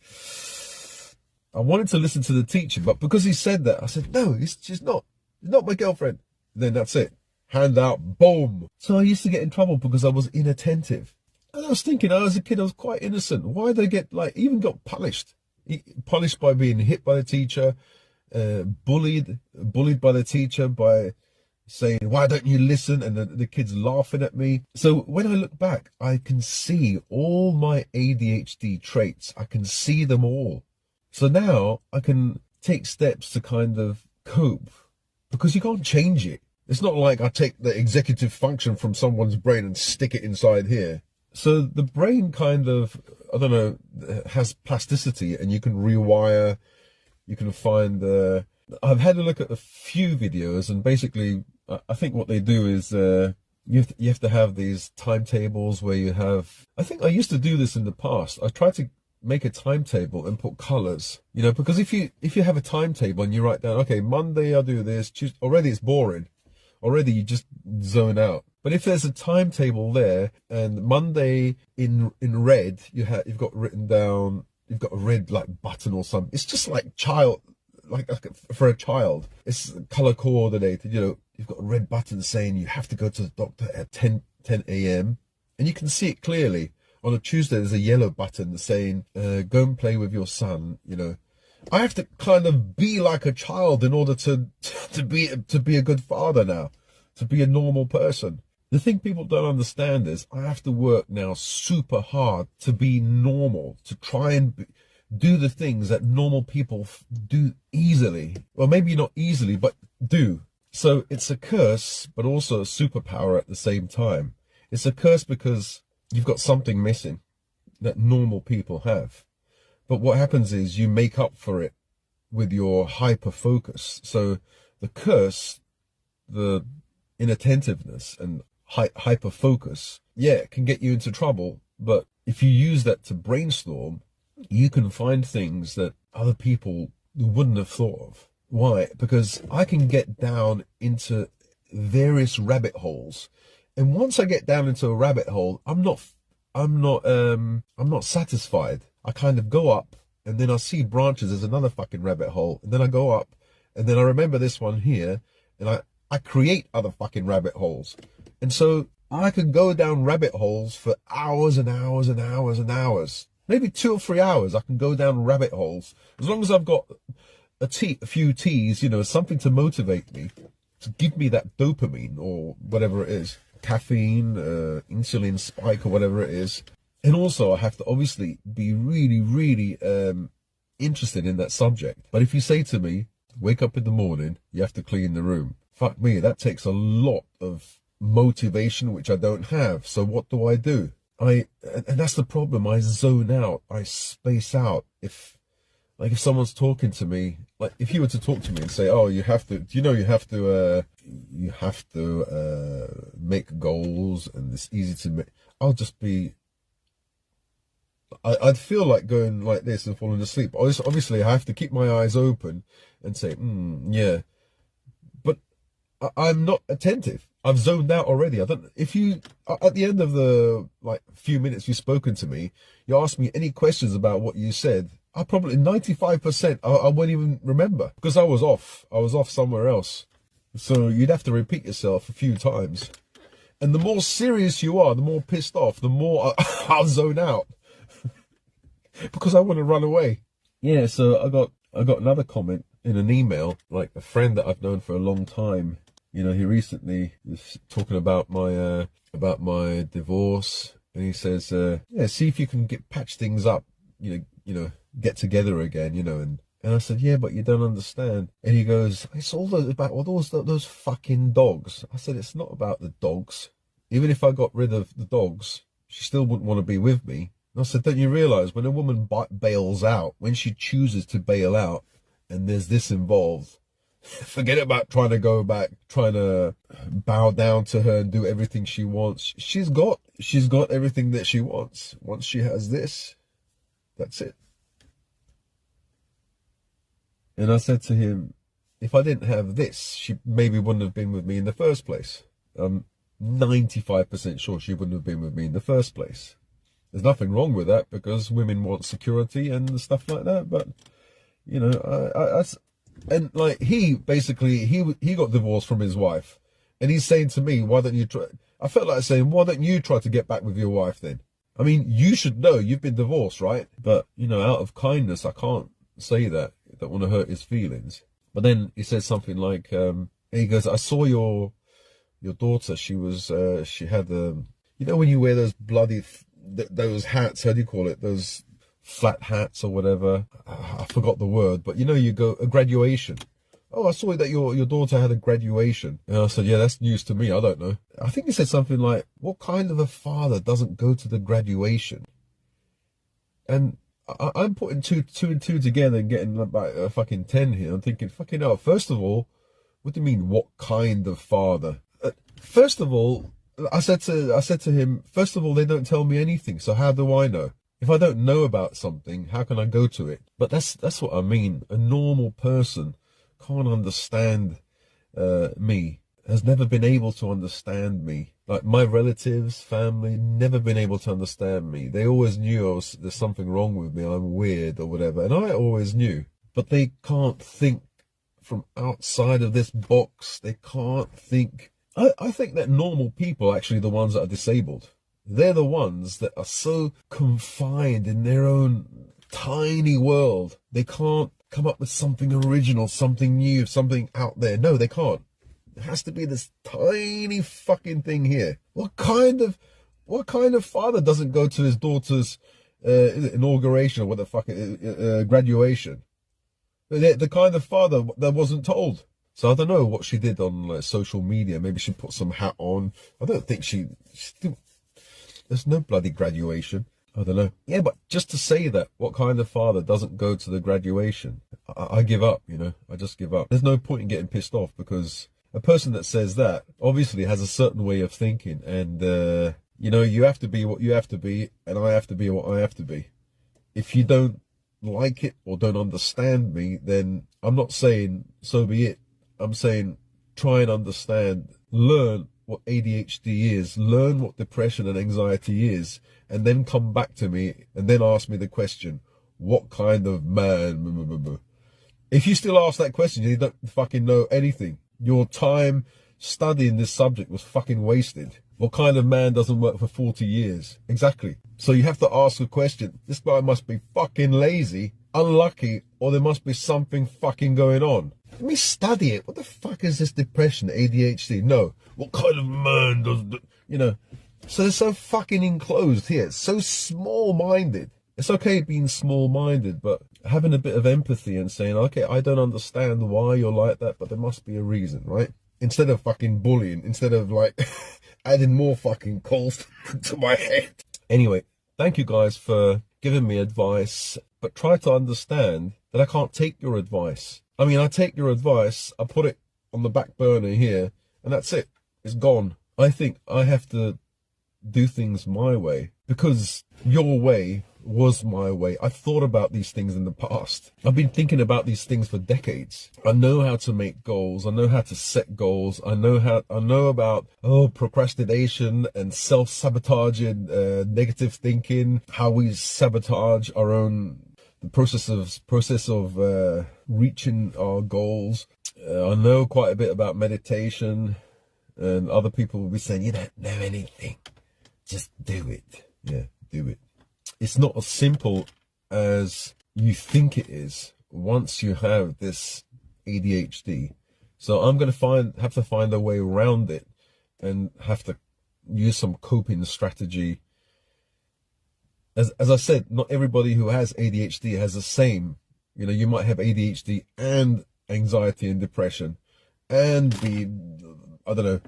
Speaker 1: I wanted to listen to the teacher, but because he said that, I said, no, she's not my girlfriend. And then that's it. Hand out, boom. So I used to get in trouble because I was inattentive. And I was thinking, I was a kid, I was quite innocent. Why did I get, even got punished? Punished by being hit by the teacher, bullied by the teacher, by saying, why don't you listen? And the kids laughing at me. So when I look back, I can see all my ADHD traits. I can see them all. So now I can take steps to kind of cope, because you can't change it. It's not like I take the executive function from someone's brain and stick it inside here. So the brain kind of, I don't know, has plasticity, and you can rewire, you can find, I've had a look at a few videos, and basically I think what they do is you have to have these timetables where you have, I think I used to do this in the past. I tried to make a timetable and put colors, you know, because if you have a timetable and you write down, okay, Monday I'll do this, Tuesday, already it's boring. Already you just zone out. But if there's a timetable there, and Monday in red, you've got written down, you've got a red like button or something. It's just like like for a child, it's color coordinated. You know, you've got a red button saying you have to go to the doctor at 10 a.m. and you can see it clearly. On a Tuesday, there's a yellow button saying, go and play with your son, you know. I have to kind of be like a child in order to be a good father now, to be a normal person. The thing people don't understand is I have to work now super hard to be normal, to try and do the things that normal people do easily. Well, maybe not easily, but do. So it's a curse, but also a superpower at the same time. It's a curse because you've got something missing that normal people have. But what happens is you make up for it with your hyper focus. So the curse, the inattentiveness and hyper focus, yeah, it can get you into trouble. But if you use that to brainstorm, you can find things that other people wouldn't have thought of. Why? Because I can get down into various rabbit holes. And once I get down into a rabbit hole, I'm not satisfied. I kind of go up, and then I see branches. There's another fucking rabbit hole. And then I go up, and then I remember this one here, and I create other fucking rabbit holes. And so I can go down rabbit holes for hours and hours and hours and hours. Maybe 2 or 3 hours I can go down rabbit holes. As long as I've got a few teas, you know, something to motivate me, to give me that dopamine or whatever it is. Caffeine, insulin spike or whatever it is. And also I have to obviously be really, really interested in that subject. But if you say to me, wake up in the morning, you have to clean the room. Fuck me, that takes a lot of motivation, which I don't have. So what do? And that's the problem. I zone out. I space out. If someone's talking to me, like if you were to talk to me and say, oh, you have to make goals and it's easy to make, I'll just be, I'd feel like going like this and falling asleep. Obviously I have to keep my eyes open and say, yeah. But I'm not attentive. I've zoned out already. I don't, if you, at the end of the like few minutes you've spoken to me, you ask me any questions about what you said, I probably 95% I won't even remember because I was off somewhere else. So you'd have to repeat yourself a few times. And the more serious you are, the more pissed off, the more I'll zone out because I want to run away. Yeah, so I got another comment in an email, like a friend that I've known for a long time. You know, he recently was talking about my divorce, and he says, yeah, see if you can patch things up, you know, get together again, you know, and I said, yeah, but you don't understand. And he goes, it's all about all those fucking dogs. I said, it's not about the dogs. Even if I got rid of the dogs, she still wouldn't want to be with me. And I said, don't you realize when a woman bails out, when she chooses to bail out, and there's this involved, forget about trying to go back, trying to bow down to her and do everything she wants. She's got everything that she wants. Once she has this, that's it. And I said to him, if I didn't have this, she maybe wouldn't have been with me in the first place. I'm 95% sure she wouldn't have been with me in the first place. There's nothing wrong with that because women want security and stuff like that. But, you know, and like he basically, he got divorced from his wife. And he's saying to me, why don't you try? I felt like saying, why don't you try to get back with your wife then? I mean, you should know you've been divorced, right? But, you know, out of kindness, I can't say that. I don't want to hurt his feelings. But then he says something like, he goes, I saw your daughter. She was, she had, you know, when you wear those bloody, those hats, how do you call it? Those flat hats or whatever. I forgot the word, but you know, you go, a graduation. Oh, I saw that your daughter had a graduation. And I said, yeah, that's news to me. I don't know. I think he said something like, what kind of a father doesn't go to the graduation? And I'm putting two and two together and getting about a fucking 10 here. I'm thinking, fucking hell, first of all, what do you mean, what kind of father? First of all, I said to him, first of all, they don't tell me anything. So how do I know? If I don't know about something, how can I go to it? But that's what I mean. A normal person can't understand me, has never been able to understand me. Like my relatives, family, never been able to understand me. They always knew there's something wrong with me, I'm weird or whatever. And I always knew. But they can't think from outside of this box. They can't think. I think that normal people are actually the ones that are disabled. They're the ones that are so confined in their own tiny world. They can't come up with something original, something new, something out there. No, they can't. It has to be this tiny fucking thing here. What kind of father doesn't go to his daughter's inauguration or what the fuck, graduation? The kind of father that wasn't told. So I don't know what she did on social media. Maybe she put some hat on. I don't think there's no bloody graduation. I don't know. Yeah, but just to say that, what kind of father doesn't go to the graduation? I give up, you know. I just give up. There's no point in getting pissed off because a person that says that obviously has a certain way of thinking. And, you know, you have to be what you have to be and I have to be what I have to be. If you don't like it or don't understand me, then I'm not saying so be it. I'm saying try and understand, learn what ADHD is, learn what depression and anxiety is, and then come back to me and then ask me the question, what kind of man? If you still ask that question, you don't fucking know anything. Your time studying this subject was fucking wasted. What kind of man doesn't work for 40 years? Exactly. So you have to ask a question. This guy must be fucking lazy, unlucky, or there must be something fucking going on. Let me study it. What the fuck is this depression, ADHD? No. What kind of man does, you know? So they're so fucking enclosed here. It's so small-minded. It's okay being small-minded, but having a bit of empathy and saying, okay, I don't understand why you're like that, but there must be a reason, right? Instead of fucking bullying, instead of like adding more fucking coals to my head. Anyway, thank you guys for giving me advice, but try to understand that I can't take your advice. I mean, I take your advice, I put it on the back burner here, and that's it. It's gone. I think I have to do things my way, because your way was my way. I've thought about these things in the past. I've been thinking about these things for decades. I know how to make goals. I know how to set goals. I know about procrastination and self-sabotaging, negative thinking, how we sabotage our own, the process of reaching our goals. I know quite a bit about meditation, and other people will be saying, you don't know anything, just do it. Yeah, do it. It's not as simple as you think it is once you have this ADHD. So I'm going to have to find a way around it, and have to use some coping strategy. As I said, not everybody who has ADHD has the same. You know, you might have ADHD and anxiety and depression, and be, I don't know,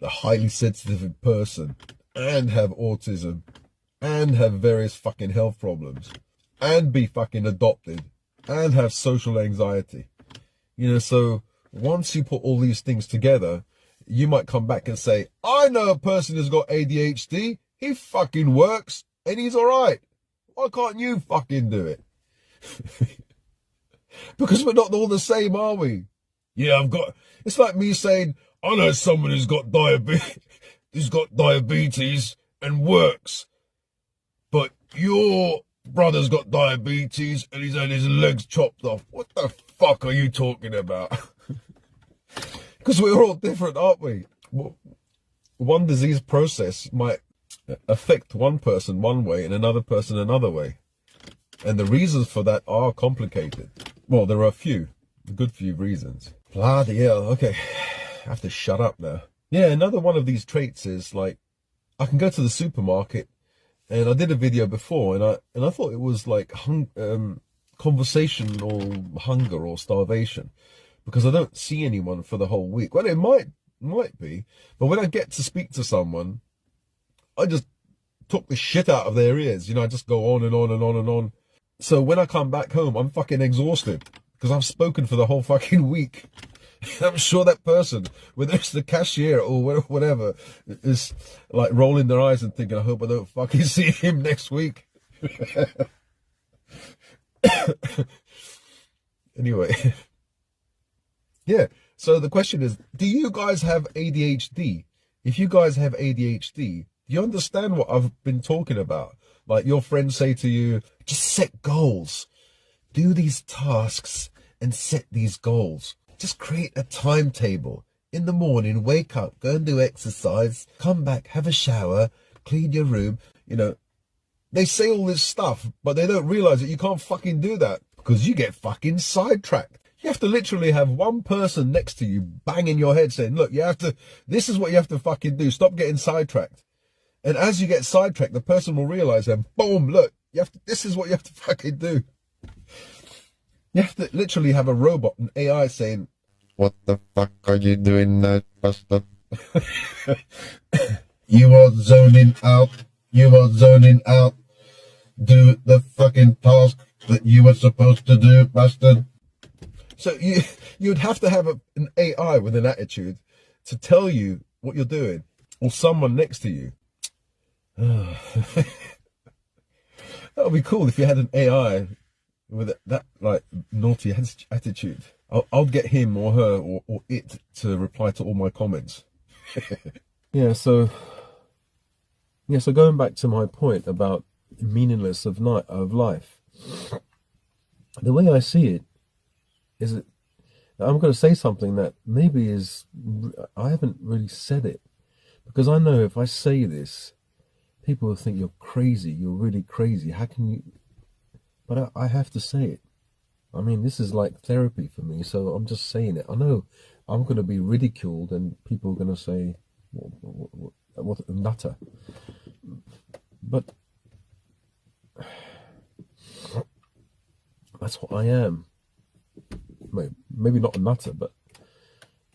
Speaker 1: a highly sensitive person, and have autism, and have various fucking health problems, and be fucking adopted, and have social anxiety. You know, so once you put all these things together, you might come back and say, I know a person who's got ADHD, he fucking works, and he's alright. Why can't you fucking do it? Because we're not all the same, are we? Yeah, it's like me saying, I know someone who's got diabetes and works, but your brother's got diabetes and he's had his legs chopped off. What the fuck are you talking about? Because we're all different, aren't we? One disease process might affect one person one way and another person another way. And the reasons for that are complicated. Well, there are a good few reasons. Bloody hell, okay. I have to shut up now. Yeah, another one of these traits is, like, I can go to the supermarket, and I did a video before, and I thought it was like conversational hunger or starvation, because I don't see anyone for the whole week. Well, it might be, but when I get to speak to someone, I just talk the shit out of their ears. You know, I just go on and on and on and on. So when I come back home, I'm fucking exhausted because I've spoken for the whole fucking week. I'm sure that person, whether it's the cashier or whatever, is like rolling their eyes and thinking, I hope I don't fucking see him next week. Anyway. Yeah. So the question is, do you guys have ADHD? If you guys have ADHD, do you understand what I've been talking about? Like, your friends say to you, just set goals. Do these tasks and set these goals. Just create a timetable. In the morning, wake up, go and do exercise, come back, have a shower, clean your room. You know, they say all this stuff, but they don't realize that you can't fucking do that because you get fucking sidetracked. You have to literally have one person next to you banging your head saying, look, this is what you have to fucking do. Stop getting sidetracked. And as you get sidetracked, the person will realize that, boom, look, this is what you have to fucking do. You have to literally have a robot, an AI saying, what the fuck are you doing now, bastard? You are zoning out. You are zoning out. Do the fucking task that you were supposed to do, bastard. So you'd have to have an AI with an attitude to tell you what you're doing, or someone next to you. That would be cool if you had an AI with that like naughty attitude. I'll get him or her or it to reply to all my comments. So going back to my point about meaningless of life, the way I see it is that I'm going to say something that maybe I haven't really said it, because I know if I say this, people will think you're crazy, you're really crazy. How can you? But I have to say it. I mean, this is like therapy for me, so I'm just saying it. I know I'm going to be ridiculed and people are going to say, what a nutter. But that's what I am. Maybe not a nutter, but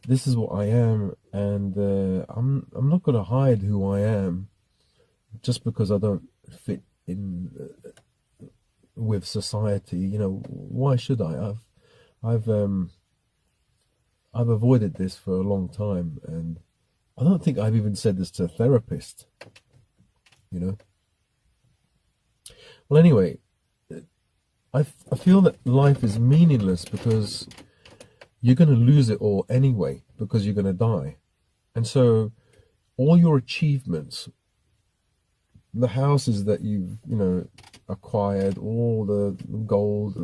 Speaker 1: this is what I am, and I'm not going to hide who I am just because I don't fit in with society. You know, why should I? I've avoided this for a long time, and I don't think I've even said this to a therapist, you know. Well, anyway, I feel that life is meaningless because you're going to lose it all anyway, because you're going to die. And so all your achievements, the houses that you've, acquired, all the gold,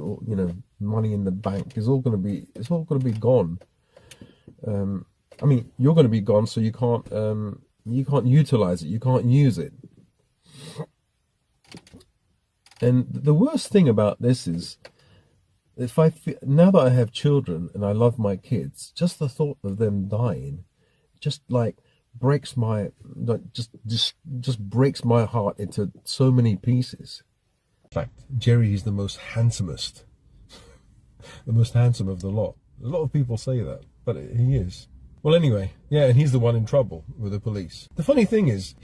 Speaker 1: money in the bank is all going to be gone. I mean, you're going to be gone, so you can't utilize it. You can't use it. And the worst thing about this is, now that I have children and I love my kids, just the thought of them dying, just like breaks my, just breaks my heart into so many pieces. In fact, Jerry is the most handsomest, the most handsome of the lot. A lot of people say that, but he is. Well, anyway, yeah, and he's the one in trouble with the police. The funny thing is,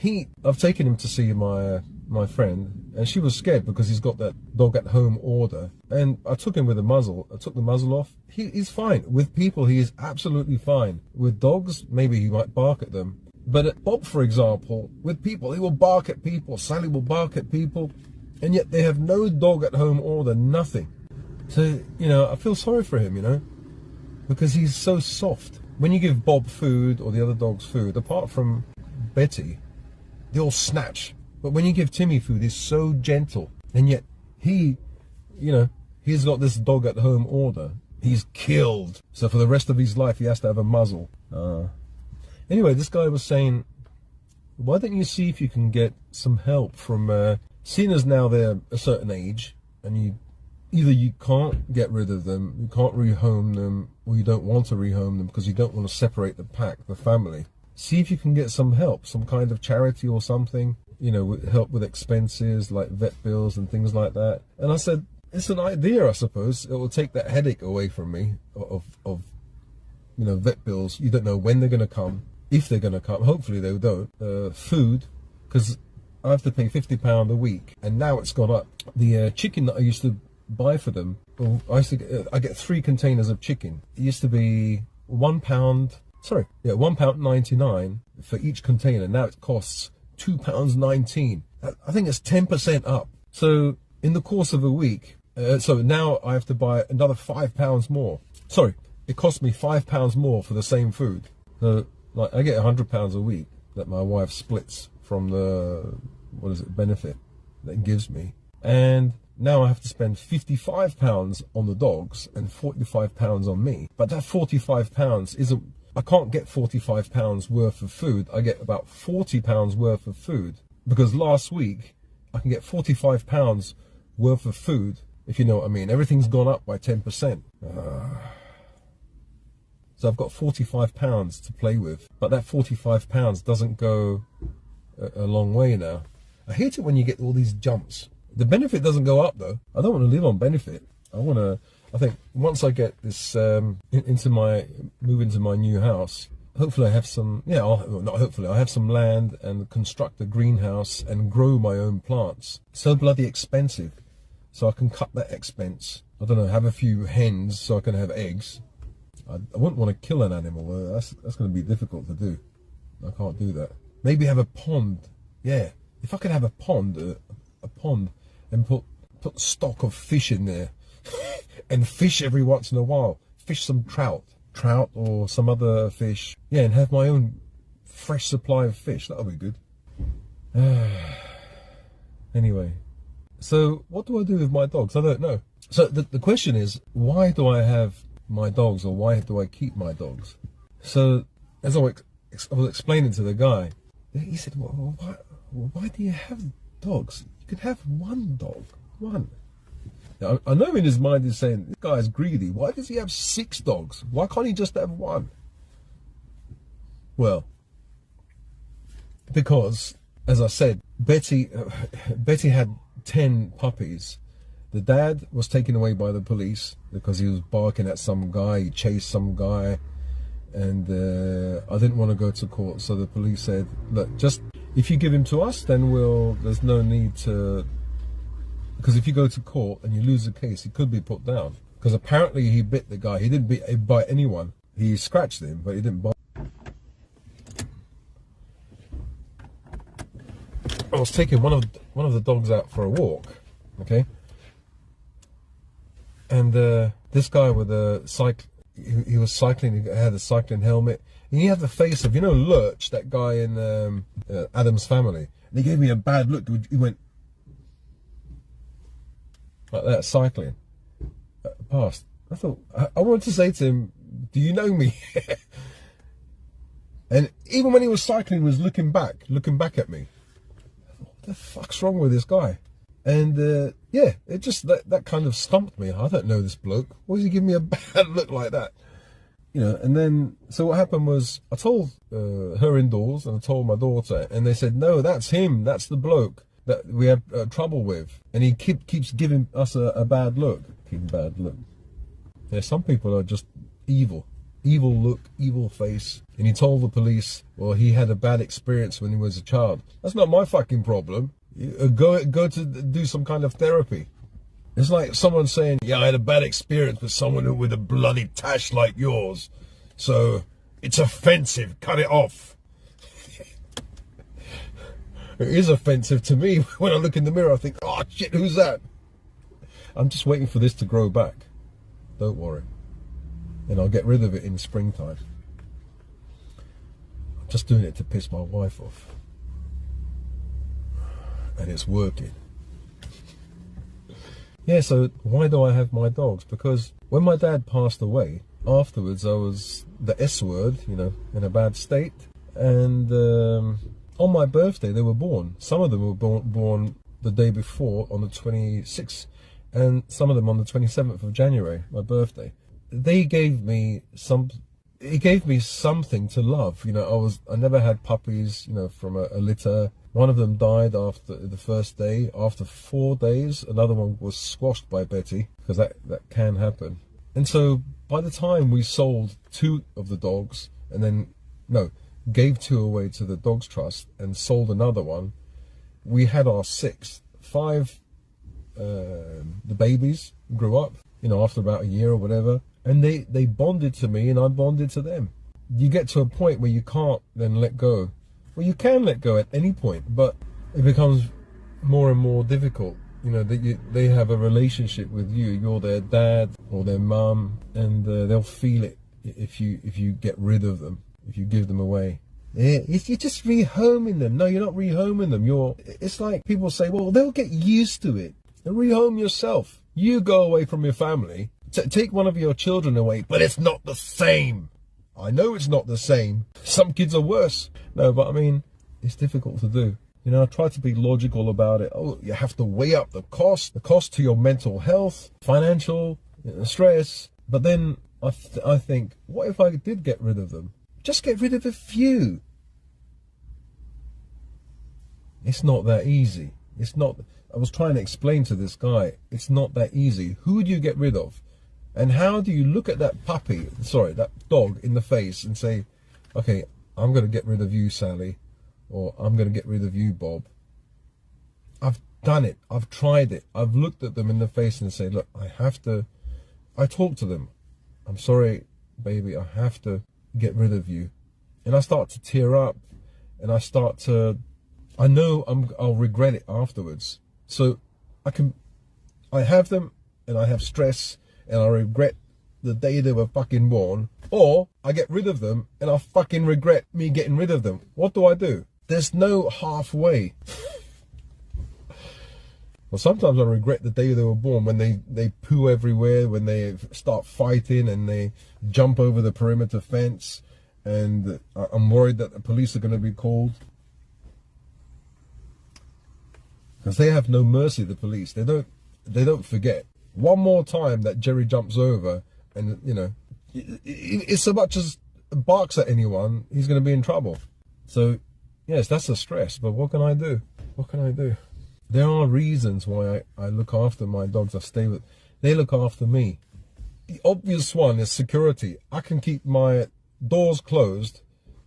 Speaker 1: I've taken him to see my friend, and she was scared because he's got that dog at home order. And I took him with the muzzle. I took the muzzle off. He's fine. With people, he is absolutely fine. With dogs, maybe he might bark at them. But at Bob, for example, with people, he will bark at people. Sally will bark at people. And yet they have no dog at home order, nothing. So, I feel sorry for him, because he's so soft. When you give Bob food or the other dogs food, apart from Betty, they all snatch. But when you give Timmy food, he's so gentle. And yet he's got this dog at home order. He's killed. So for the rest of his life, he has to have a muzzle. Anyway, this guy was saying, why don't you see if you can get some help from, seeing as now they're a certain age, and either you can't get rid of them, you can't rehome them, or you don't want to rehome them because you don't want to separate the pack, the family. See if you can get some help, some kind of charity or something, help with expenses like vet bills and things like that. And I said, it's an idea, I suppose. It will take that headache away from me of vet bills. You don't know when they're going to come, if they're going to come. Hopefully they don't. Food, because I have to pay £50 a week, and now it's gone up. The chicken that I used to buy for them, I get 3 containers of chicken. It used to be £1.99 for each container. Now it costs £2.19. I think it's 10% up. So in the course of a week, so now I have to buy another £5 more. Sorry, it cost me £5 more for the same food. So I get £100 a week that my wife splits from the benefit that it gives me, and now I have to spend £55 on the dogs and £45 on me. But that £45 isn't, I can't get £45 worth of food. I get about £40 worth of food, because last week I can get £45 worth of food, if you know what I mean. Everything's gone up by 10%. So I've got £45 to play with, but that £45 doesn't go a long way now. I hate it when you get all these jumps. The benefit doesn't go up though. I don't want to live on benefit. I think once I get this, move into my new house, hopefully I have some, I have some land and construct a greenhouse and grow my own plants. So bloody expensive. So I can cut that expense. I don't know, have a few hens so I can have eggs. I wouldn't want to kill an animal. That's going to be difficult to do. I can't do that. Maybe have a pond. Yeah. If I could have a pond, and put stock of fish in there and fish every once in a while, fish some trout or some other fish, and have my own fresh supply of fish. That'll be good. Anyway, so what do I do with my dogs? I don't know. So the question is, why do I have my dogs, or why do I keep my dogs? So as I was explaining to the guy, he said, well, why do you have dogs? You could have one dog, one. Now, I know in his mind he's saying, this guy's greedy. Why does he have 6 dogs? Why can't he just have one? Well, because, as I said, Betty had 10 puppies. The dad was taken away by the police because he was barking at some guy. He chased some guy, and I didn't want to go to court. So the police said, look, just if you give him to us, then there's no need to, because if you go to court and you lose the case, he could be put down. Because apparently he bit the guy. He didn't bite anyone. He scratched him, but he didn't bite. was taking one of the dogs out for a walk, okay? And this guy with a he was cycling, he had a cycling helmet, and he had the face of, you know, Lurch, that guy in Adam's Family. And he gave me a bad look. He went like that, cycling past. I thought, I wanted to say to him, do you know me? And even when he was cycling, he was looking back at me. What the fuck's wrong with this guy? And yeah, it just, that kind of stumped me. I don't know this bloke. Why does he give me a bad look like that? You know, and then, so what happened was, I told her indoors, and I told my daughter, and they said, no, that's him. That's the bloke that we had trouble with. And he keeps giving us a bad look. Bad look. Yeah, some people are just evil. Evil look, evil face. And he told the police, well, he had a bad experience when he was a child. That's not my fucking problem. Go to do some kind of therapy. It's like someone saying, yeah, I had a bad experience with someone with a bloody tash like yours, so it's offensive, cut it off. It is offensive to me. When I look in the mirror, I think, oh shit, who's that? I'm just waiting for this to grow back. Don't worry. And I'll get rid of it in springtime. I'm just doing it to piss my wife off. And it's working. Yeah, so why do I have my dogs? Because when my dad passed away, afterwards I was the S word, you know, in a bad state. And on my birthday they were born. Some of them were born the day before on the 26th, and some of them on the 27th of January, my birthday. They gave me it gave me something to love. You know, I never had puppies, you know, from a litter. One of them died after the first day. After 4 days, another one was squashed by Betty, because that can happen. And so by the time we sold 2 of the dogs, and then, gave 2 away to the Dogs Trust and sold another one, we had our 6th. 5, the babies grew up, you know, after about a year or whatever. And they bonded to me and I bonded to them. You get to a point where you can't then let go. Well, you can let go at any point, but it becomes more and more difficult. You know, they have a relationship with you. You're their dad or their mum, and they'll feel it if you get rid of them, if you give them away. Yeah, you're just rehoming them. No, you're not rehoming them. It's like people say, well, they'll get used to it. Rehome yourself. You go away from your family. Take one of your children away, but it's not the same. I know it's not the same. Some kids are worse. No, but I mean, it's difficult to do. You know, I try to be logical about it. Oh, you have to weigh up the cost to your mental health, financial, stress. But then I think, what if I did get rid of them? Just get rid of a few. It's not that easy. It's not. I was trying to explain to this guy, it's not that easy. Who do you get rid of? And how do you look at that that dog in the face and say, okay, I'm going to get rid of you, Sally, or I'm going to get rid of you, Bob. I've done it. I've tried it. I've looked at them in the face and say, look, I talk to them. I'm sorry, baby, I have to get rid of you. And I start to tear up, and I know I'll regret it afterwards. So I have them and I have stress, and I regret the day they were fucking born, or I get rid of them and I fucking regret me getting rid of them. What do? There's no halfway. Well, sometimes I regret the day they were born, when they poo everywhere, when they start fighting and they jump over the perimeter fence, and I'm worried that the police are going to be called. Because they have no mercy, the police. They don't forget. One more time that Jerry jumps over, and, you know, it's so much as barks at anyone, he's going to be in trouble. So, yes, that's a stress, but what can I do? What can I do? There are reasons why I look after my dogs. They look after me. The obvious one is security. I can keep my doors closed,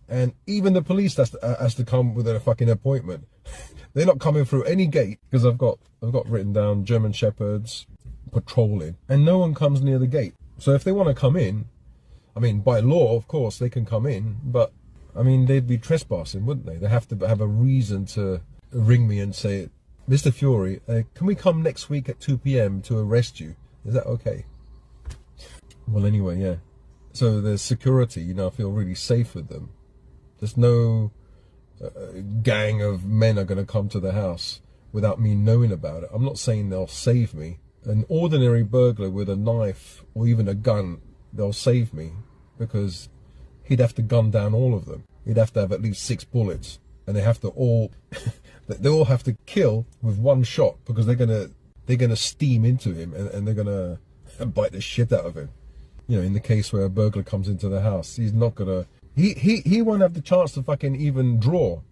Speaker 1: and even the police has to come with a fucking appointment. They're not coming through any gate, because I've got written down German Shepherds patrolling, and no one comes near the gate. So if they want to come in, I mean, by law, of course, they can come in, but I mean, they'd be trespassing, wouldn't they? They have to have a reason to ring me and say, Mr. Fury, can we come next week at 2 p.m. to arrest you? Is that okay? Well, anyway, yeah. So there's security, you know, I feel really safe with them. There's no gang of men are going to come to the house without me knowing about it. I'm not saying they'll save me. An ordinary burglar with a knife or even a gun, they'll save me, because he'd have to gun down all of them. He'd have to have at least 6 bullets, and they have to all they all have to kill with one shot, because they're gonna steam into him, and they're gonna bite the shit out of him. You know, in the case where a burglar comes into the house, he's not gonna he won't have the chance to fucking even draw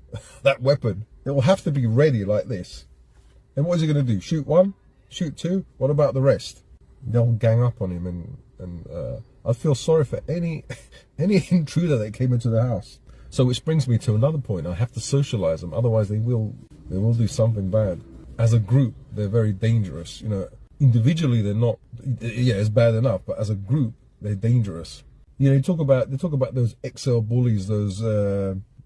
Speaker 1: that weapon. It will have to be ready like this. And what is he gonna do? Shoot one? Shoot two? What about the rest? They'll gang up on him, and I feel sorry for any intruder that came into the house. So which brings me to another point. I have to socialize them, otherwise they will do something bad. As a group, they're very dangerous. You know, individually they're not. Yeah, it's bad enough, but as a group, they're dangerous. You know, they talk about those XL bullies, those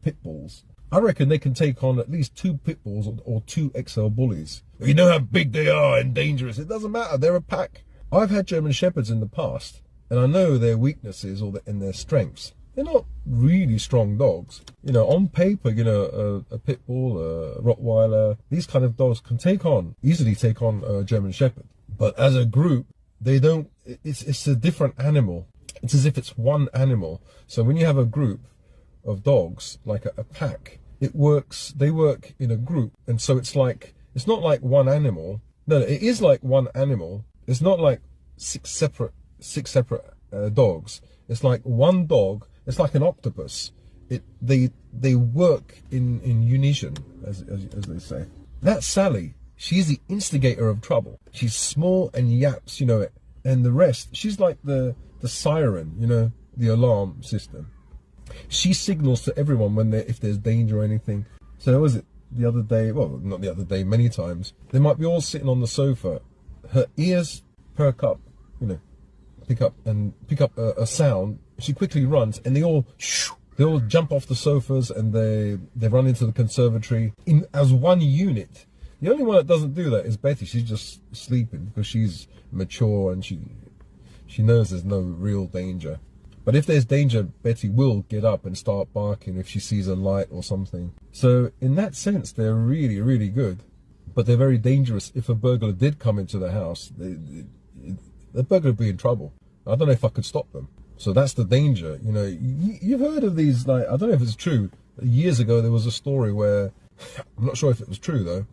Speaker 1: pit bulls. I reckon they can take on at least 2 pit bulls or 2 XL bullies. You know how big they are and dangerous. It doesn't matter. They're a pack. I've had German Shepherds in the past, and I know their weaknesses and their strengths. They're not really strong dogs. You know, on paper, you know, a pit bull, a Rottweiler, these kind of dogs can easily take on a German Shepherd. But as a group, they don't. It's a different animal. It's as if it's one animal. So when you have a group of dogs, like a pack, they work in a group, and so it's not like one animal. No, it is like one animal. It's not like six separate dogs. It's like one dog. It's like an octopus. They work in unison, as they say. That's Sally. She's the instigator of trouble. She's small and yaps, you know, and the rest. She's like the siren, you know, the alarm system. She signals to everyone if there's danger or anything. So was it the other day? Well, not the other day. Many times they might be all sitting on the sofa. Her ears perk up, you know, pick up a sound. She quickly runs, and they all jump off the sofas, and they run into the conservatory as one unit. The only one that doesn't do that is Betty. She's just sleeping because she's mature and she knows there's no real danger. But if there's danger, Betty will get up and start barking if she sees a light or something. So in that sense, they're really, really good. But they're very dangerous. If a burglar did come into the house, the burglar would be in trouble. I don't know if I could stop them. So that's the danger. You know, you've heard of these, like, I don't know if it's true. Years ago, there was a story where, I'm not sure if it was true though.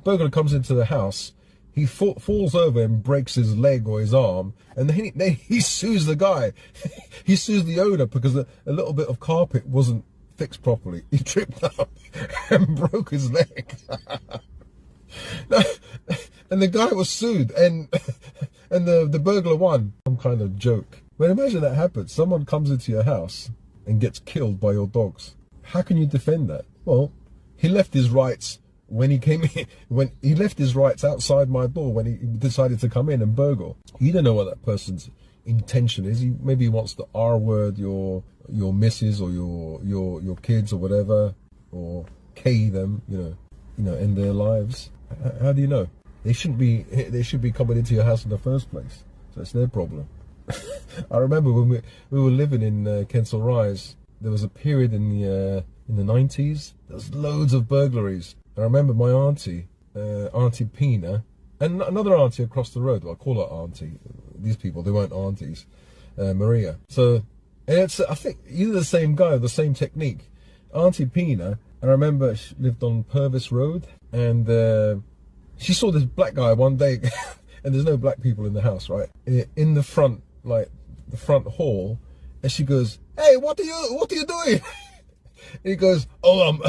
Speaker 1: Burglar comes into the house, he falls over and breaks his leg or his arm, and then he sues the guy. He sues the owner because a little bit of carpet wasn't fixed properly. He tripped up and broke his leg. And the guy was sued, and the burglar won. Some kind of joke. But imagine that happens. Someone comes into your house and gets killed by your dogs. How can you defend that? Well, he left his rights when he came in. When he left his rights outside my door when he decided to come in and burgle. You don't know what that person's intention is. Maybe he wants to R-word your missus or your kids or whatever, or K them, you know, end their lives. How do you know? They should be coming into your house in the first place. So it's their problem. I remember when we were living in Kensal Rise, there was a period in the 90s. There was loads of burglaries. I remember my auntie, Auntie Pina, and another auntie across the road. Well, I call her auntie. These people, they weren't aunties. Maria. So, and I think either the same guy or the same technique. Auntie Pina, I remember she lived on Purvis Road, and she saw this black guy one day, and there's no black people in the house, right? In the front, like the front hall, and she goes, "Hey, what are you doing?" And he goes, "Oh,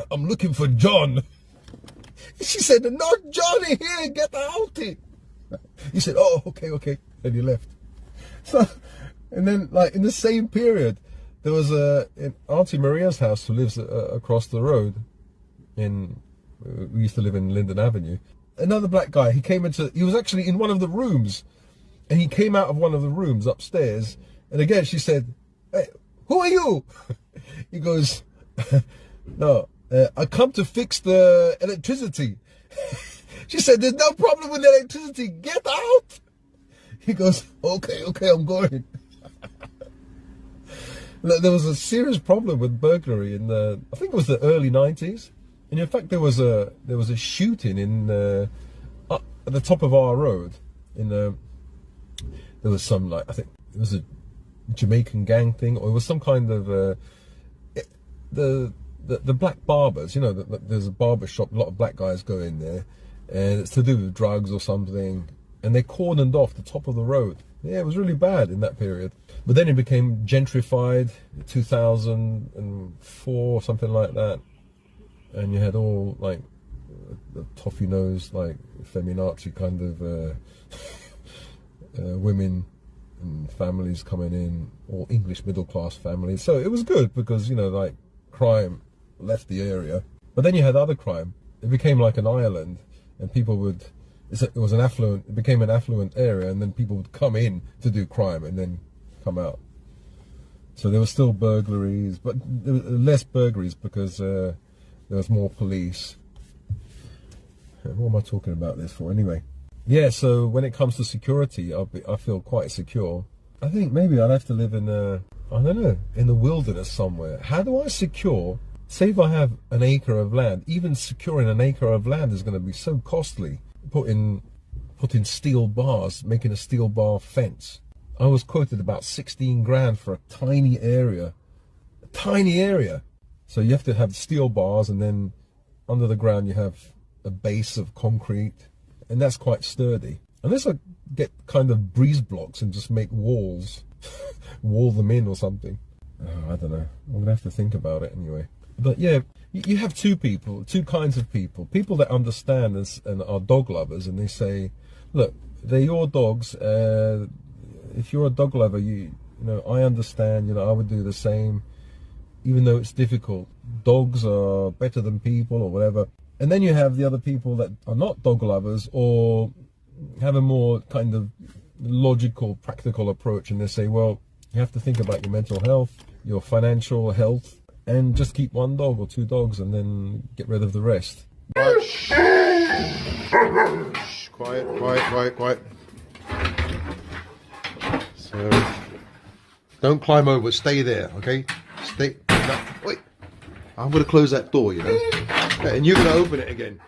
Speaker 1: I'm looking for John." She said, "Not Johnny here, get out." He said, "Oh, okay," and he left. So, and then like in the same period, there was in Auntie Maria's house, who lives across the road. We used to live in Linden Avenue. Another black guy. He was actually in one of the rooms, and he came out of one of the rooms upstairs. And again, she said, "Hey, who are you?" He goes, "No, I come to fix the electricity. She said, there's no problem with the electricity. Get out. He goes, okay, I'm going. There was a serious problem with burglary in the, I think it was the early 90s. And in fact, there was a shooting in at the top of our road. There was some, like, I think it was a Jamaican gang thing, or it was some kind of the black barbers. You know, there's a barber shop. A lot of black guys go in there, and it's to do with drugs or something. And they cordoned off the top of the road. Yeah, it was really bad in that period. But then it became gentrified, 2004, something like that. And you had all, like, the toffee-nosed, like, feminazi kind of women and families coming in, all English middle-class families. So it was good because, you know, like, crime left the area. But then you had other crime. It became like an island, and people would... It was an affluent, it became an affluent area, and then people would come in to do crime and then come out. So there were still burglaries, but there were less burglaries because there was more police. What am I talking about this for anyway? Yeah, so when it comes to security, I feel quite secure. I think maybe I'd have to live in I don't know, in the wilderness somewhere. How do I secure, say if I have an acre of land, even securing an acre of land is going to be so costly. Putting steel bars, making a steel bar fence. I was quoted about 16 grand for a tiny area. A tiny area. So you have to have steel bars, and then under the ground you have a base of concrete, and that's quite sturdy. Unless I get kind of breeze blocks and just make walls, wall them in or something. Oh, I don't know. I'm gonna have to think about it anyway. But yeah, you have two kinds of people. People that understand and are dog lovers, and they say, look, they're your dogs. If you're a dog lover, you know, I understand, you know, I would do the same, even though it's difficult. Dogs are better than people or whatever. And then you have the other people that are not dog lovers, or have a more kind of logical, practical approach, and they say, well, you have to think about your mental health, your financial health, and just keep one dog or two dogs and then get rid of the rest. Right. Shh. Quiet. So, don't climb over, stay there, okay? Stay, no, wait. I'm gonna close that door, you know? And you're gonna open it again.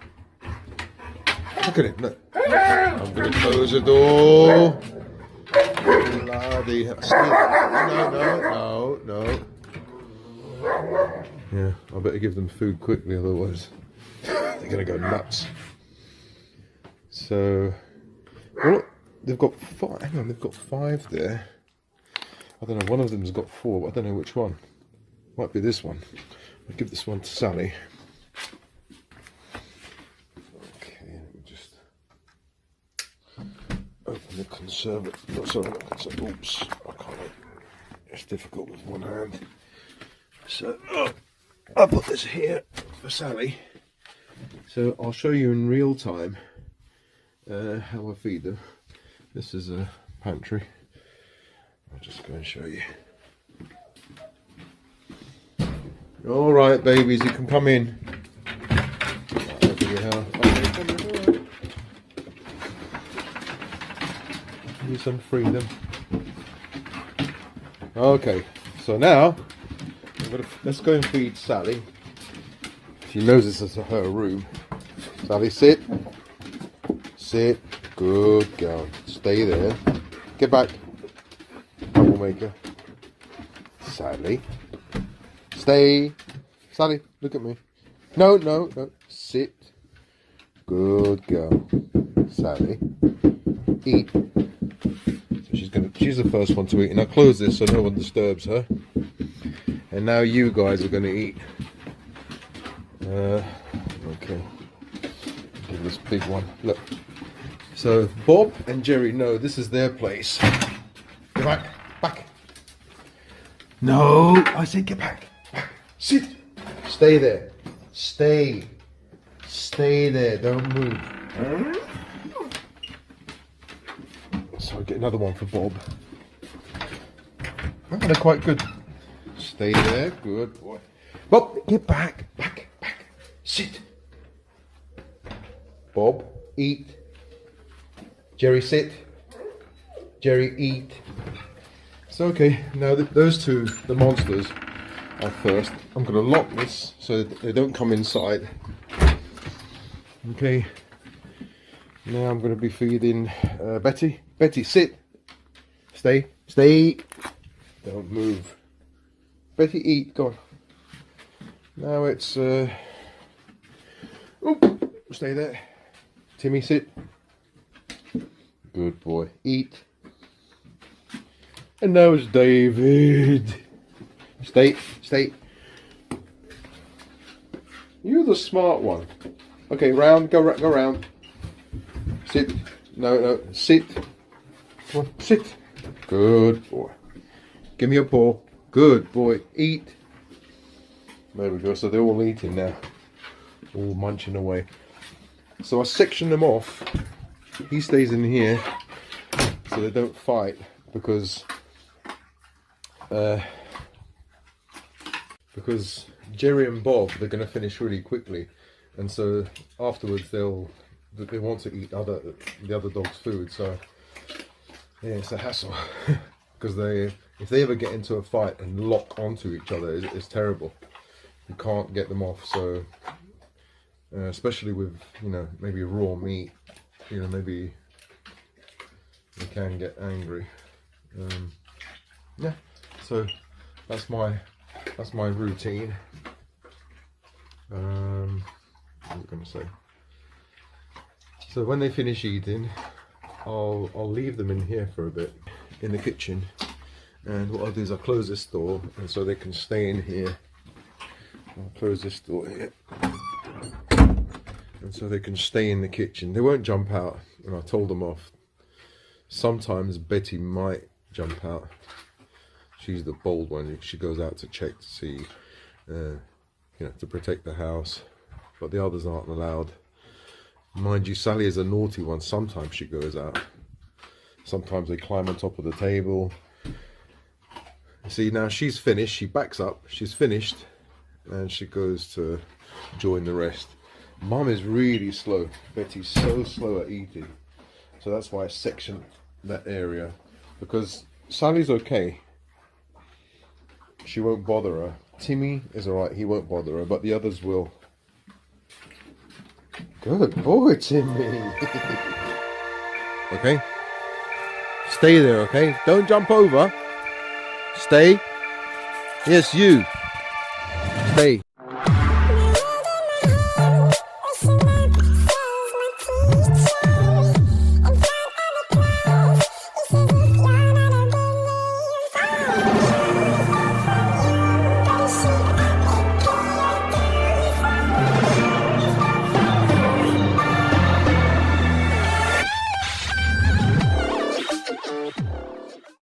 Speaker 1: Look at it, look. I'm gonna close the door. Bloody hell. No. Yeah, I better give them food quickly, otherwise they're gonna go nuts. So, well, they've got five. Hang on, they've got 5 there. I don't know. One of them's got 4, but I don't know which one. Might be this one. I'll give this one to Sally. Okay, let me just open the conservative. No, sorry, not conservative. Oops, I can't. It's difficult with one hand. So I'll put this here for Sally. So I'll show you in real time how I feed them. This is a pantry. I'll just go and show you. All right, babies, you can come in. Give you some freedom. Okay, so now let's go and feed Sally. She knows this is her room. Sally, sit. Sit. Good girl. Stay there. Get back. Troublemaker. Sally. Stay. Sally, look at me. No. Sit. Good girl. Sally. Eat. So she's the first one to eat. And I'll close this so no one disturbs her. And now you guys are going to eat. Okay. Give this big one. Look. So Bob and Jerry know this is their place. Get back. Back. No. I said get back. Back. Sit. Stay there. Stay there. Don't move. So I'll get another one for Bob. Oh, they're quite good. Stay there. Good boy. Bob, get back. Back. Sit. Bob, eat. Jerry, sit. Jerry, eat. So okay, now those two, the monsters, are first. I'm going to lock this so that they don't come inside. Okay. Now I'm going to be feeding Betty. Betty, sit. Stay. Stay. Don't move. Betty, eat. Go on. Now it's... Oop. Stay there. Timmy, sit. Good boy. Eat. And now it's David. Stay. Stay. You're the smart one. Okay, round. Go round. Sit. No. Sit. Come on. Sit. Good boy. Give me a paw. Good boy. Eat. There we go. So they're all eating now. All munching away. So I section them off. He stays in here so they don't fight because Jerry and Bob, they're going to finish really quickly, and so afterwards they want to eat the other dog's food. So yeah, it's a hassle because if they ever get into a fight and lock onto each other, it's terrible. You can't get them off. So especially with maybe raw meat, maybe they can get angry. Yeah, so that's my routine. What was I going to say? So when they finish eating, I'll leave them in here for a bit in the kitchen, and what I'll do is I'll close this door, and so they can stay in here. I'll close this door here, and so they can stay in the kitchen. They won't jump out, and I told them off. Sometimes Betty might jump out. She's the bold one. She goes out to check to see, to protect the house. But the others aren't allowed. Mind you, Sally is a naughty one. Sometimes she goes out. Sometimes they climb on top of the table. See, now she's finished. She backs up. She's finished. And she goes to join the rest. Mum is really slow. Betty's so slow at eating. So that's why I sectioned that area. Because Sally's okay. She won't bother her. Timmy is alright. He won't bother her. But the others will. Good boy, Timmy. Okay. Stay there, okay? Don't jump over. Stay. Yes, you. Stay.